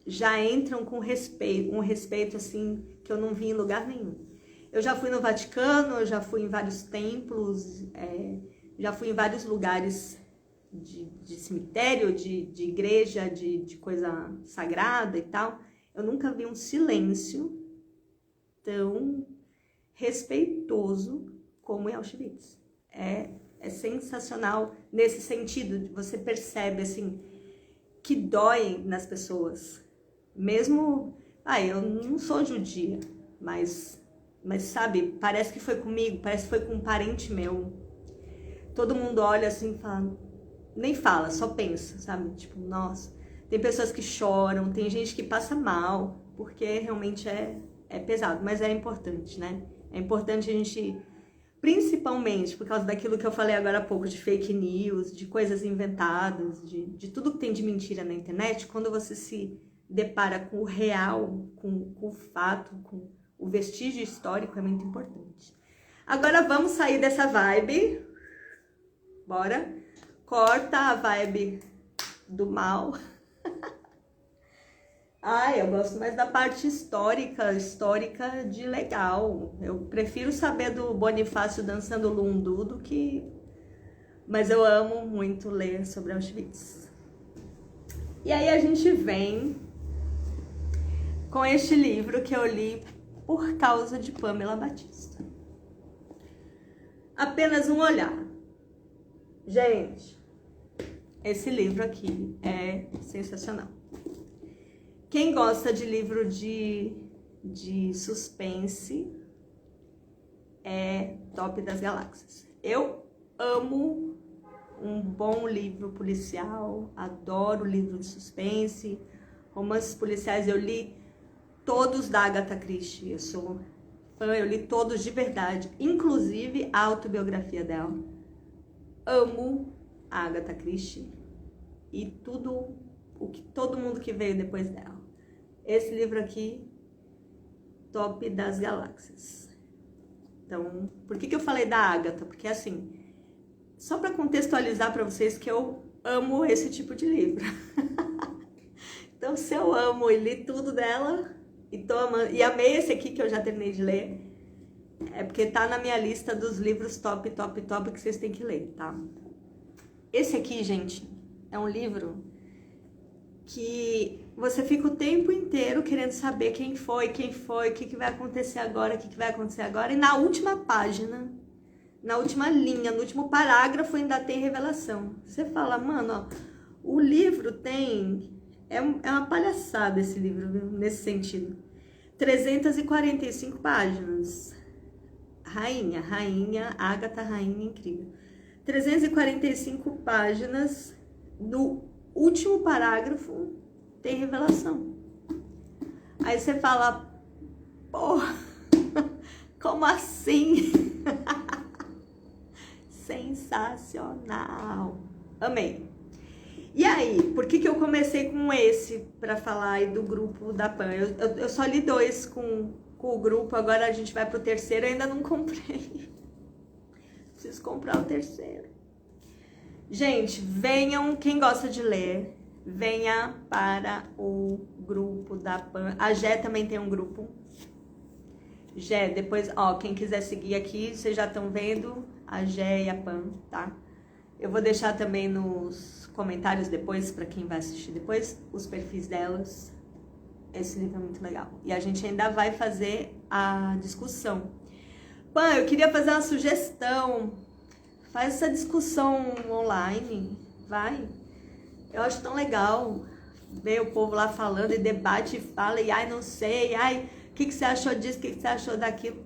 já entram com respeito, um respeito assim que eu não vi em lugar nenhum. Eu já fui no Vaticano, eu já fui em vários templos, já fui em vários lugares de cemitério, de igreja, de coisa sagrada e tal. Eu nunca vi um silêncio tão respeitoso como em Auschwitz. É sensacional nesse sentido. Você percebe, assim, que dói nas pessoas. Mesmo... eu não sou judia, mas sabe, parece que foi comigo, parece que foi com um parente meu. Todo mundo olha assim e fala... Nem fala, só pensa, sabe? Tipo, nossa, tem pessoas que choram, tem gente que passa mal, porque realmente é pesado, mas é importante, né? É importante a gente, principalmente por causa daquilo que eu falei agora há pouco, de fake news, de coisas inventadas, de tudo que tem de mentira na internet, quando você se depara com o real, com o fato, com o vestígio histórico, é muito importante. Agora vamos sair dessa vibe, bora? corta a vibe do mal. Ai, eu gosto mais da parte histórica de legal. Eu prefiro saber do Bonifácio dançando lundu do que... Mas eu amo muito ler sobre Auschwitz. E aí a gente vem com este livro que eu li por causa de Pamela Batista. Apenas um olhar. Gente, esse livro aqui é sensacional. Quem gosta de livro de suspense é top das galáxias. Eu amo um bom livro policial, adoro livro de suspense, romances policiais. Eu li todos da Agatha Christie, eu sou fã, eu li todos de verdade, inclusive a autobiografia dela. Amo a Agatha Christie e tudo o que todo mundo que veio depois dela. Esse livro aqui, top das galáxias. Então, por que eu falei da Agatha? Porque assim, só para contextualizar para vocês que eu amo esse tipo de livro. Então, se eu amo e li tudo dela e amei esse aqui que eu já terminei de ler, é porque tá na minha lista dos livros top que vocês têm que ler, tá? Esse aqui, gente, é um livro que você fica o tempo inteiro querendo saber quem foi, o que vai acontecer agora, e na última página, na última linha, no último parágrafo ainda tem revelação. Você fala, mano, ó, o livro tem... É uma palhaçada esse livro, viu? Nesse sentido. 345 páginas. Rainha, Agatha, rainha incrível. 345 páginas, no último parágrafo tem revelação. Aí você fala, porra, como assim? Sensacional. Amei. E aí, por que eu comecei com esse para falar aí do grupo da PAN? Eu só li 2 com o grupo, agora a gente vai pro terceiro, eu ainda não comprei. Preciso comprar o terceiro. Gente, venham, quem gosta de ler, venha para o grupo da PAN. A Gé também tem um grupo. Gé, depois, ó, quem quiser seguir aqui, vocês já estão vendo a Gé e a PAN, tá? Eu vou deixar também nos comentários depois, para quem vai assistir depois, os perfis delas. Esse livro é muito legal. E a gente ainda vai fazer a discussão. Pan, eu queria fazer uma sugestão. Faz essa discussão online, vai. Eu acho tão legal ver o povo lá falando e debate e fala, e ai, não sei, ai, o que você achou disso, o que você achou daquilo.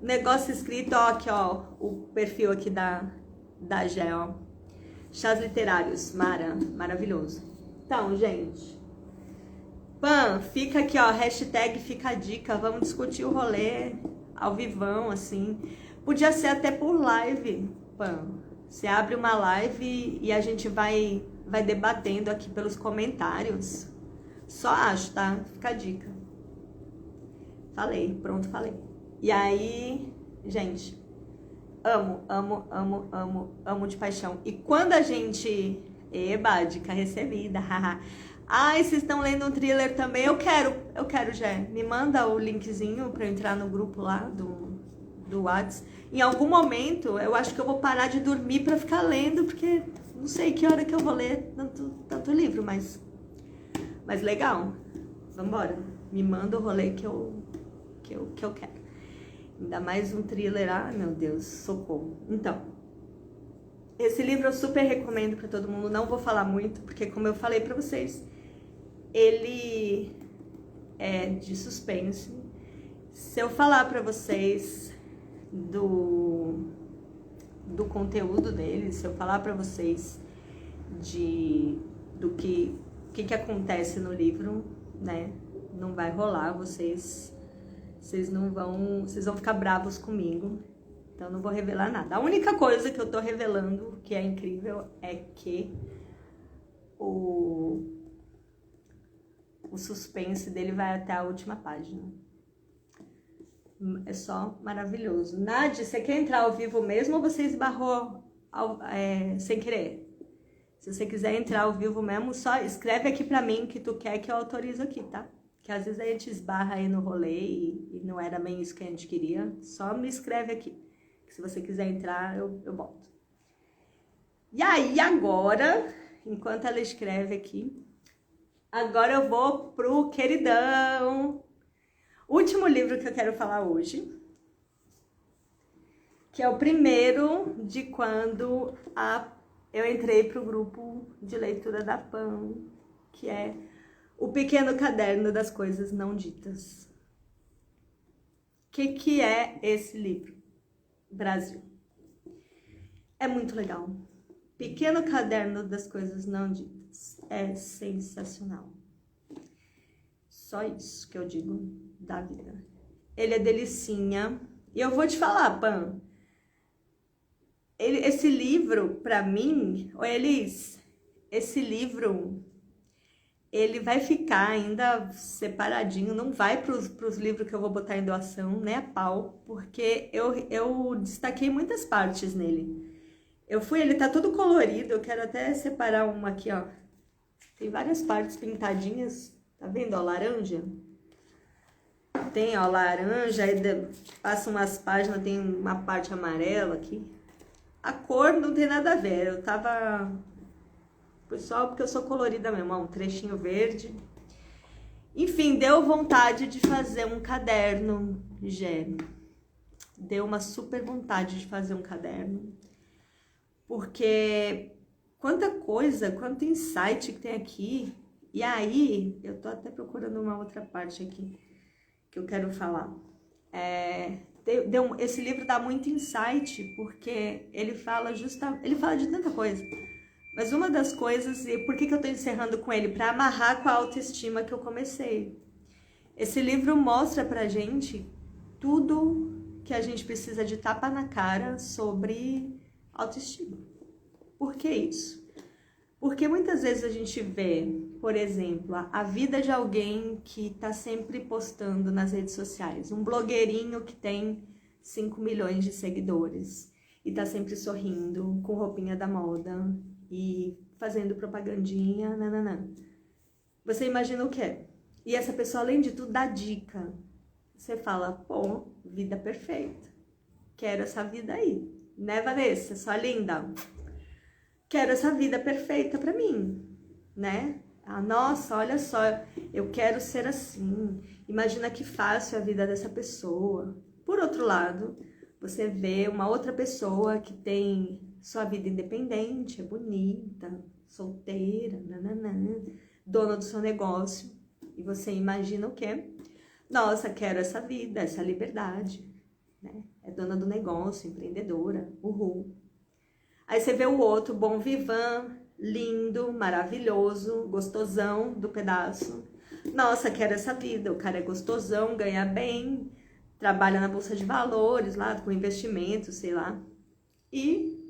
Negócio escrito, ó, aqui, ó, o perfil aqui da Gé, ó. Chás literários, maravilhoso. Então, gente, Pan, fica aqui, ó, hashtag fica a dica, vamos discutir o rolê ao vivão, assim. Podia ser até por live, Pan. Você abre uma live e a gente vai debatendo aqui pelos comentários. Só acho, tá? Fica a dica. Falei, pronto, falei. E aí, gente, amo de paixão. E quando a gente... Eba, dica recebida, haha. Ai, vocês estão lendo um thriller também? Eu quero, Gé. Me manda o linkzinho pra eu entrar no grupo lá do WhatsApp. Em algum momento, eu acho que eu vou parar de dormir pra ficar lendo, porque não sei que hora que eu vou ler tanto livro, mas legal. Vambora. Me manda o rolê que eu quero. Ainda mais um thriller, ai meu Deus, socorro. Então, esse livro eu super recomendo pra todo mundo, não vou falar muito, porque como eu falei pra vocês, ele é de suspense. Se eu falar pra vocês do conteúdo dele, se eu falar pra vocês do que acontece no livro, né, não vai rolar, vocês vão ficar bravos comigo, então não vou revelar nada. A única coisa que eu tô revelando, que é incrível, é que o suspense dele vai até a última página. É só maravilhoso. Nádia, você quer entrar ao vivo mesmo ou você esbarrou sem querer? Se você quiser entrar ao vivo mesmo, só escreve aqui pra mim que tu quer que eu autorizo aqui, tá? Que às vezes a gente esbarra aí no rolê e não era bem isso que a gente queria. Só me escreve aqui. Que se você quiser entrar, eu boto. E aí, agora, enquanto ela escreve aqui, agora eu vou pro queridão. Último livro que eu quero falar hoje, que é o primeiro de quando eu entrei pro grupo de leitura da PAN, que é O Pequeno Caderno das Coisas Não Ditas. O que é esse livro, Brasil? É muito legal. Pequeno Caderno das Coisas Não Ditas. É sensacional. Só isso que eu digo da vida. Ele é delicinha. E eu vou te falar, Pan. Esse livro, pra mim, ô Elis, esse livro, ele vai ficar ainda separadinho. Não vai pros livros que eu vou botar em doação, né, a pau. Porque eu destaquei muitas partes nele. Ele tá todo colorido, eu quero até separar uma aqui, ó. Tem várias partes pintadinhas, tá vendo, ó, laranja? Tem, ó, laranja, aí passa umas páginas, tem uma parte amarela aqui. A cor não tem nada a ver, eu tava... Pessoal, porque eu sou colorida mesmo, ó, um trechinho verde. Enfim, deu vontade de fazer um caderno, gêmeo. Deu uma super vontade de fazer um caderno. Porque quanta coisa, quanto insight que tem aqui. E aí, eu tô até procurando uma outra parte aqui que eu quero falar. Esse livro dá muito insight, porque ele fala de tanta coisa. Mas uma das coisas, e por que eu tô encerrando com ele? Para amarrar com a autoestima que eu comecei. Esse livro mostra pra gente tudo que a gente precisa de tapa na cara sobre autoestima. Por que isso? Porque muitas vezes a gente vê, por exemplo, a vida de alguém que tá sempre postando nas redes sociais. Um blogueirinho que tem 5 milhões de seguidores e tá sempre sorrindo, com roupinha da moda e fazendo propagandinha, nananã. Você imagina o quê? E essa pessoa, além de tudo, dá dica. Você fala, pô, vida perfeita. Quero essa vida aí. Né, Vanessa? Sua linda. Quero essa vida perfeita pra mim, né? Nossa, olha só, eu quero ser assim. Imagina que fácil a vida dessa pessoa. Por outro lado, você vê uma outra pessoa que tem sua vida independente, é bonita, solteira, nananã, dona do seu negócio. E você imagina o quê? Nossa, quero essa vida, essa liberdade, né? É dona do negócio, empreendedora, uhul. Aí você vê o outro, bom vivan, lindo, maravilhoso, gostosão do pedaço. Nossa, quero essa vida, o cara é gostosão, ganha bem, trabalha na bolsa de valores, lá com investimento, sei lá. E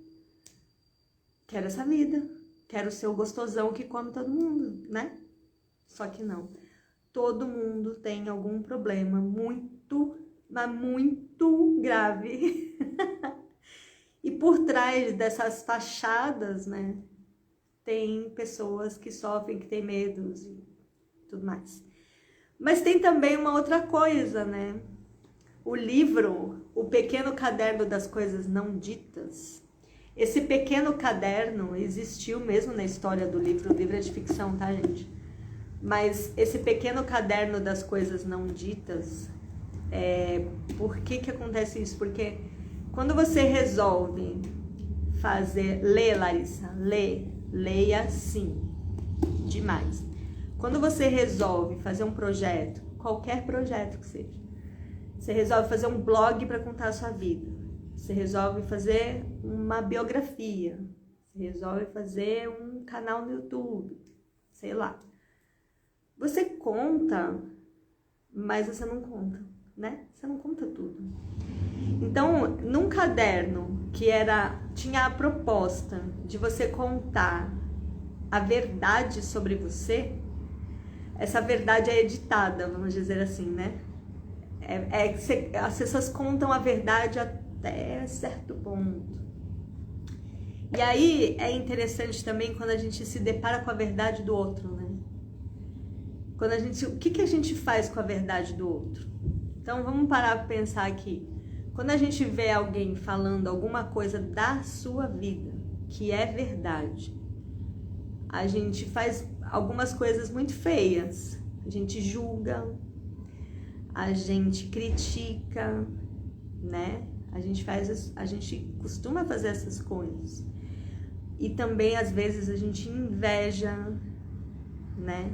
quero essa vida, quero ser o gostosão que come todo mundo, né? Só que não. Todo mundo tem algum problema muito, mas muito grave. E por trás dessas fachadas, né, tem pessoas que sofrem, que têm medos e tudo mais. Mas tem também uma outra coisa, né? O livro, O Pequeno Caderno das Coisas Não Ditas, esse pequeno caderno existiu mesmo na história do livro. O livro é de ficção, tá, gente? Mas esse pequeno caderno das coisas não ditas, por que acontece isso? Porque quando você resolve ler, Larissa, leia sim, demais. Quando você resolve fazer um projeto, qualquer projeto que seja, você resolve fazer um blog para contar a sua vida, você resolve fazer uma biografia, você resolve fazer um canal no YouTube, sei lá. Você conta, mas você não conta, né? Você não conta tudo. Então, num caderno que tinha a proposta de você contar a verdade sobre você, essa verdade é editada, vamos dizer assim, né? As pessoas contam a verdade até certo ponto. E aí é interessante também quando a gente se depara com a verdade do outro, né? O que a gente faz com a verdade do outro? Então vamos parar para pensar aqui. Quando a gente vê alguém falando alguma coisa da sua vida, que é verdade, a gente faz algumas coisas muito feias. A gente julga, a gente critica, né? A gente costuma fazer essas coisas. E também, às vezes, a gente inveja, né?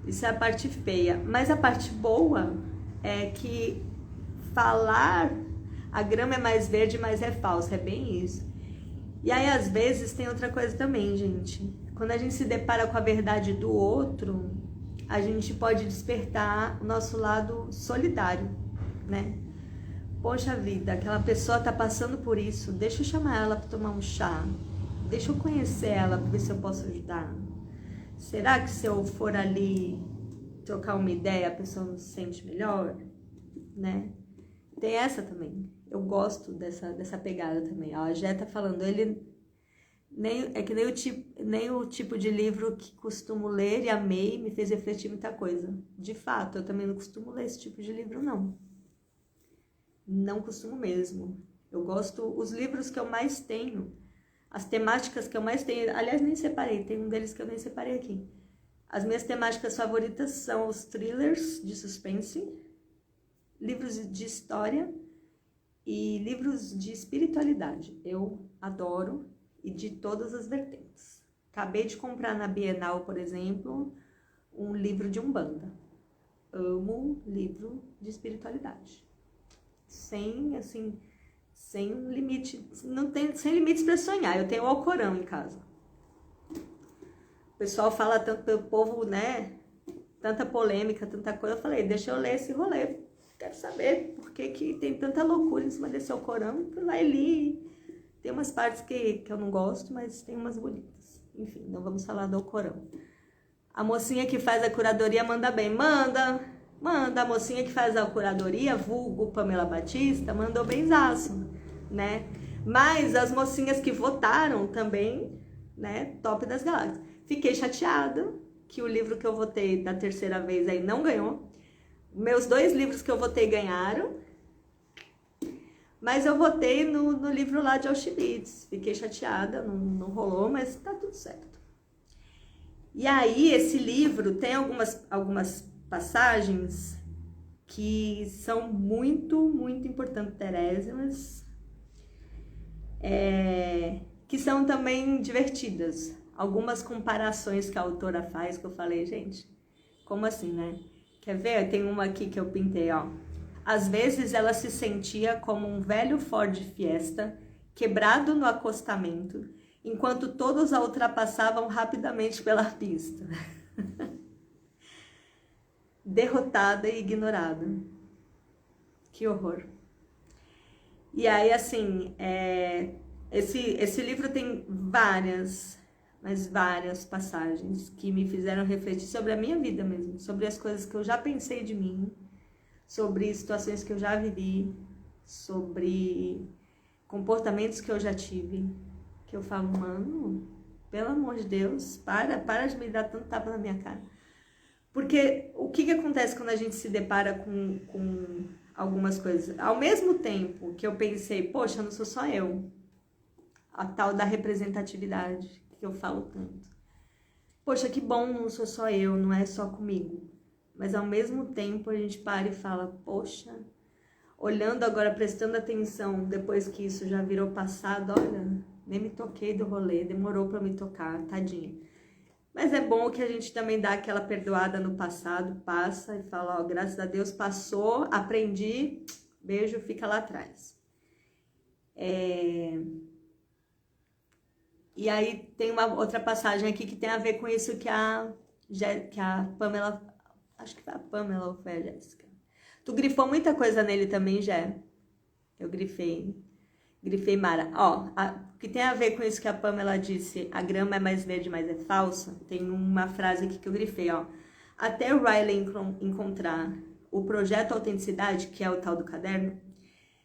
Isso é a parte feia. Mas a parte boa é que falar a grama é mais verde, mas é falsa. É bem isso. E aí, às vezes, tem outra coisa também, gente. Quando a gente se depara com a verdade do outro, a gente pode despertar o nosso lado solidário, né? Poxa vida, aquela pessoa tá passando por isso, deixa eu chamar ela para tomar um chá, deixa eu conhecer ela para ver se eu posso ajudar. Será que se eu for ali trocar uma ideia, a pessoa não se sente melhor, né? Tem essa também. Eu gosto dessa pegada também. A Jé tá falando, é que nem o tipo de livro que costumo ler e amei me fez refletir muita coisa. De fato, eu também não costumo ler esse tipo de livro, não. Não costumo mesmo. Eu gosto, os livros que eu mais tenho, as temáticas que eu mais tenho, aliás, nem separei, tem um deles que eu nem separei aqui. As minhas temáticas favoritas são os thrillers de suspense, livros de história e livros de espiritualidade. Eu adoro e de todas as vertentes. Acabei de comprar na Bienal, por exemplo, um livro de Umbanda. Amo livro de espiritualidade. Sem limite, sem limites para sonhar. Eu tenho o Alcorão em casa. O pessoal fala tanto pelo povo, né? Tanta polêmica, tanta coisa. Eu falei, deixa eu ler esse rolê. Quero saber por que tem tanta loucura em cima desse Alcorão. Fui lá e li. Tem umas partes que eu não gosto, mas tem umas bonitas. Enfim, não vamos falar do Alcorão. A mocinha que faz a curadoria manda bem. Manda. A mocinha que faz a curadoria, vulgo Pamela Batista, mandou benzaço, né? Mas as mocinhas que votaram também, né? Top das galáxias. Fiquei chateada que o livro que eu votei da terceira vez aí não ganhou. Meus 2 livros que eu votei ganharam. Mas eu votei no livro lá de Auschwitz. Fiquei chateada, não rolou, mas tá tudo certo. E aí, esse livro tem algumas passagens que são muito, muito importantes, que são também divertidas. Algumas comparações que a autora faz, que eu falei, gente, como assim, né? Quer ver? Tem uma aqui que eu pintei, ó. Às vezes ela se sentia como um velho Ford Fiesta, quebrado no acostamento, enquanto todos a ultrapassavam rapidamente pela pista. Derrotada e ignorada. Que horror. E aí, assim, esse livro tem várias passagens que me fizeram refletir sobre a minha vida mesmo, sobre as coisas que eu já pensei de mim, sobre situações que eu já vivi, sobre comportamentos que eu já tive, que eu falo, mano, pelo amor de Deus, para de me dar tanto tapa na minha cara. Porque o que acontece quando a gente se depara com algumas coisas? Ao mesmo tempo que eu pensei, poxa, não sou só eu, a tal da representatividade que eu falo tanto. Poxa, que bom, não sou só eu, não é só comigo. Mas ao mesmo tempo a gente para e fala, poxa, olhando agora, prestando atenção, depois que isso já virou passado, olha, nem me toquei do rolê, demorou pra me tocar, tadinha. Mas é bom que a gente também dá aquela perdoada no passado, passa e fala, ó, graças a Deus passou, aprendi, beijo, fica lá atrás. E aí tem uma outra passagem aqui que tem a ver com isso que a Pamela, acho que foi a Pamela ou foi a Jéssica. Tu grifou muita coisa nele também, Jé? Eu grifei Mara. Ó, que tem a ver com isso que a Pamela disse, a grama é mais verde, mas é falsa. Tem uma frase aqui que eu grifei, ó. Até o Riley encontrar o projeto Autenticidade, que é o tal do caderno,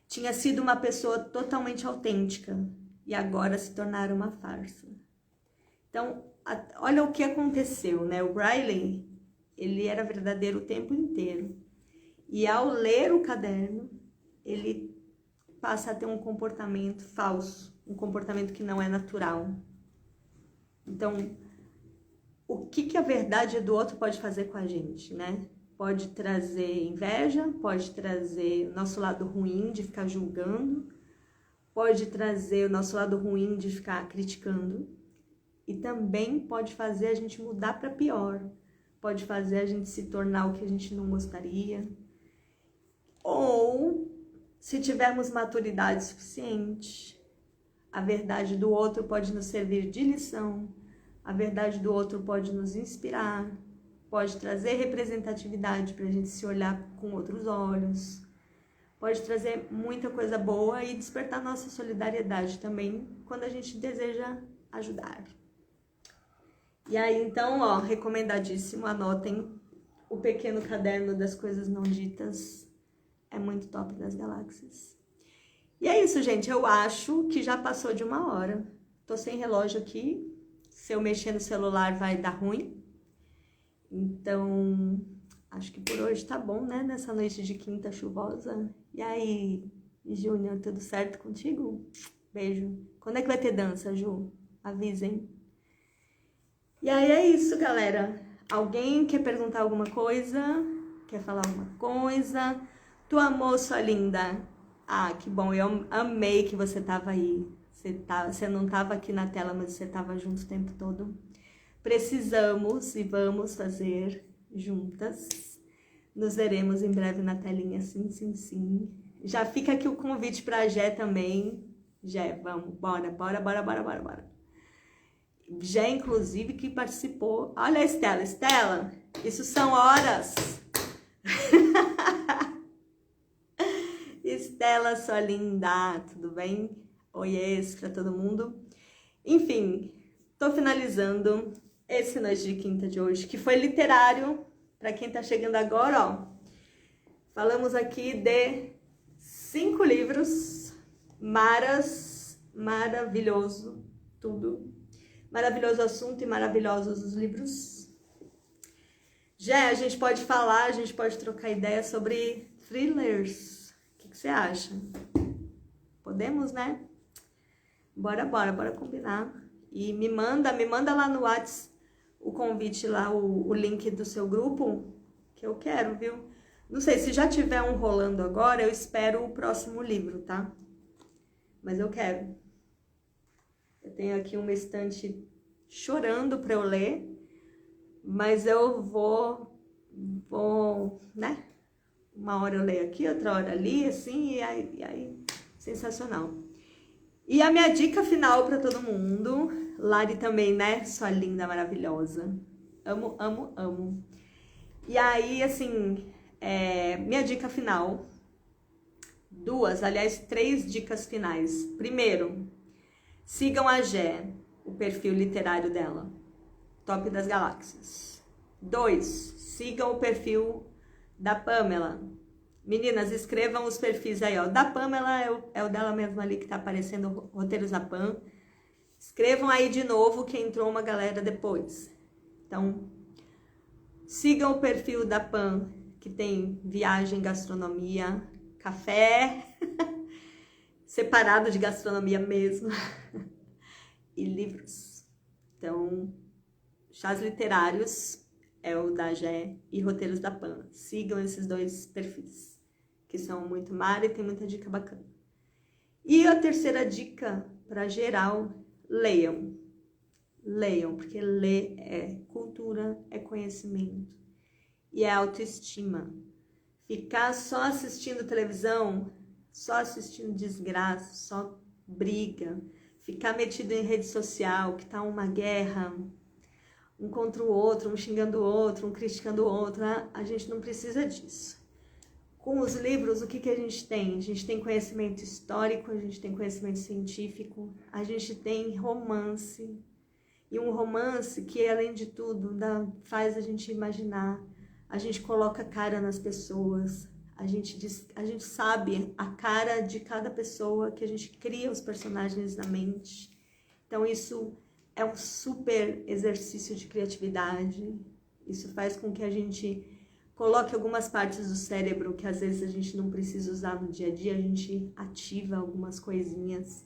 tinha sido uma pessoa totalmente autêntica. e agora se tornaram uma farsa. Então, olha o que aconteceu, né? O Riley, ele era verdadeiro o tempo inteiro. E ao ler o caderno, ele passa a ter um comportamento falso, um comportamento que não é natural. Então, o que a verdade do outro pode fazer com a gente, né? Pode trazer inveja, pode trazer o nosso lado ruim de ficar julgando, pode trazer o nosso lado ruim de ficar criticando, e também pode fazer a gente mudar para pior, pode fazer a gente se tornar o que a gente não gostaria, ou, se tivermos maturidade suficiente, a verdade do outro pode nos servir de lição, a verdade do outro pode nos inspirar, pode trazer representatividade para a gente se olhar com outros olhos, pode trazer muita coisa boa e despertar nossa solidariedade também quando a gente deseja ajudar. E aí, então, ó, recomendadíssimo, anotem o pequeno caderno das coisas não ditas, é muito top das galáxias. E é isso, gente, eu acho que já passou de 1 hora, tô sem relógio aqui, se eu mexer no celular vai dar ruim, então acho que por hoje tá bom, né, nessa noite de quinta chuvosa. E aí, Júnior, tudo certo contigo? Beijo. Quando é que vai ter dança, Ju? Avisem. E aí é isso, galera. Alguém quer perguntar alguma coisa? Quer falar alguma coisa? Tu amou, sua linda? Ah, que bom. Eu amei que você tava aí. Você não tava aqui na tela, mas você tava junto o tempo todo. Precisamos e vamos fazer juntas. Nos veremos em breve na telinha, sim, sim, sim. Já fica aqui o convite pra Jé também. Jé, vamos, bora. Jé, inclusive, que participou. Olha a Estela. Estela, isso são horas. Estela, sua linda, tudo bem? Oiês pra todo mundo. Enfim, tô finalizando esse Noite de Quinta de hoje, que foi literário. Pra quem tá chegando agora, ó. Falamos aqui de 5 livros. Maravilhoso, tudo. Maravilhoso assunto e maravilhosos os livros. Já a gente pode falar, a gente pode trocar ideia sobre thrillers. O que você acha? Podemos, né? Bora combinar. E me manda lá no WhatsApp o convite lá, o link do seu grupo, que eu quero, viu? Não sei, se já tiver um rolando agora, eu espero o próximo livro, tá? Mas eu quero. Eu tenho aqui uma estante chorando para eu ler, mas eu vou, né? Uma hora eu leio aqui, outra hora ali, assim, e aí sensacional. E a minha dica final para todo mundo, Lari também, né? Sua linda, maravilhosa. Amo. E aí, assim, minha dica final, 3 dicas finais. Primeiro, sigam a Jé, o perfil literário dela, top das galáxias. 2, sigam o perfil da Pamela. Meninas, escrevam os perfis aí, ó. Da Pamela é o dela mesma ali que tá aparecendo, Roteiros na Pam. Escrevam aí de novo que entrou uma galera depois. Então, sigam o perfil da Pam, que tem viagem, gastronomia, café, separado de gastronomia mesmo, e livros. Então, chás literários é o da Jé e Roteiros da Pam. Sigam esses 2 perfis, que são muito mara e tem muita dica bacana. E a terceira dica, para geral, leiam. Leiam, porque ler é cultura, é conhecimento e é autoestima. Ficar só assistindo televisão, só assistindo desgraça, só briga, ficar metido em rede social, que tá uma guerra, um contra o outro, um xingando o outro, um criticando o outro, né? A gente não precisa disso. Com os livros, o que a gente tem? A gente tem conhecimento histórico, a gente tem conhecimento científico, a gente tem romance. E um romance que, além de tudo, faz a gente imaginar, a gente coloca cara nas pessoas, a gente sabe a cara de cada pessoa, que a gente cria os personagens na mente. Então isso é um super exercício de criatividade. Isso faz com que a gente coloque algumas partes do cérebro que às vezes a gente não precisa usar no dia a dia, a gente ativa algumas coisinhas.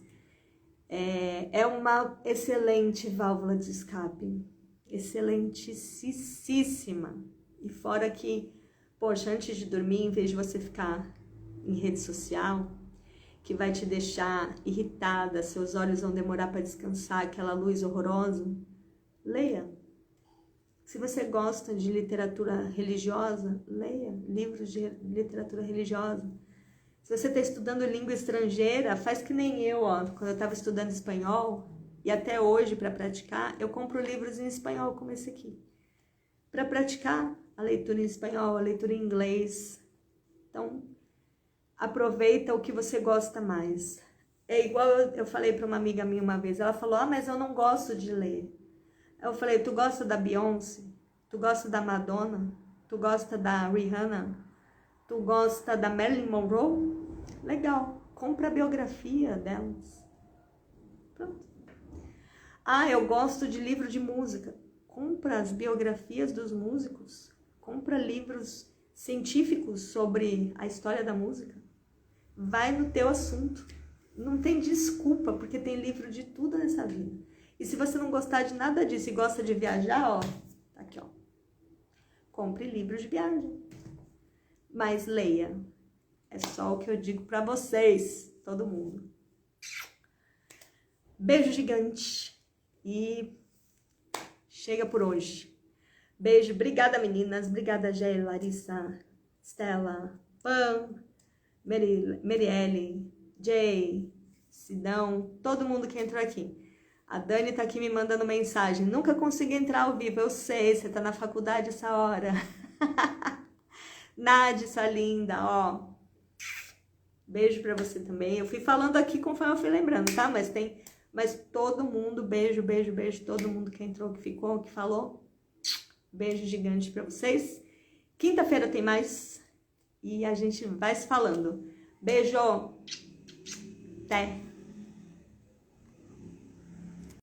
É uma excelente válvula de escape, excelentíssima. E fora que, poxa, antes de dormir, em vez de você ficar em rede social, que vai te deixar irritada, seus olhos vão demorar para descansar, aquela luz horrorosa, leia. Se você gosta de literatura religiosa, leia livros de literatura religiosa. Se você está estudando língua estrangeira, faz que nem eu, ó. Quando eu estava estudando espanhol, e até hoje para praticar, eu compro livros em espanhol como esse aqui. Para praticar a leitura em espanhol, a leitura em inglês. Então, aproveita o que você gosta mais. É igual eu falei para uma amiga minha uma vez, ela falou, mas eu não gosto de ler. Eu falei, tu gosta da Beyoncé? Tu gosta da Madonna? Tu gosta da Rihanna? Tu gosta da Marilyn Monroe? Legal, compra a biografia delas. Pronto. Eu gosto de livro de música. Compra as biografias dos músicos. Compra livros científicos sobre a história da música. Vai no teu assunto. Não tem desculpa, porque tem livro de tudo nessa vida. E se você não gostar de nada disso e gosta de viajar, ó, tá aqui, ó. Compre livros de viagem. Mas leia. É só o que eu digo pra vocês, todo mundo. Beijo gigante. E chega por hoje. Beijo. Obrigada, meninas. Obrigada, Gé, Larissa, Stella, Pam, Merielle, Jay, Sidão, todo mundo que entrou aqui. A Dani tá aqui me mandando mensagem. Nunca consegui entrar ao vivo. Eu sei, você tá na faculdade essa hora. Nádia, sua linda, ó. Beijo pra você também. Eu fui falando aqui conforme eu fui lembrando, tá? Mas todo mundo, beijo, beijo, beijo. Todo mundo que entrou, que ficou, que falou. Beijo gigante pra vocês. Quinta-feira tem mais. E a gente vai se falando. Beijo. Até.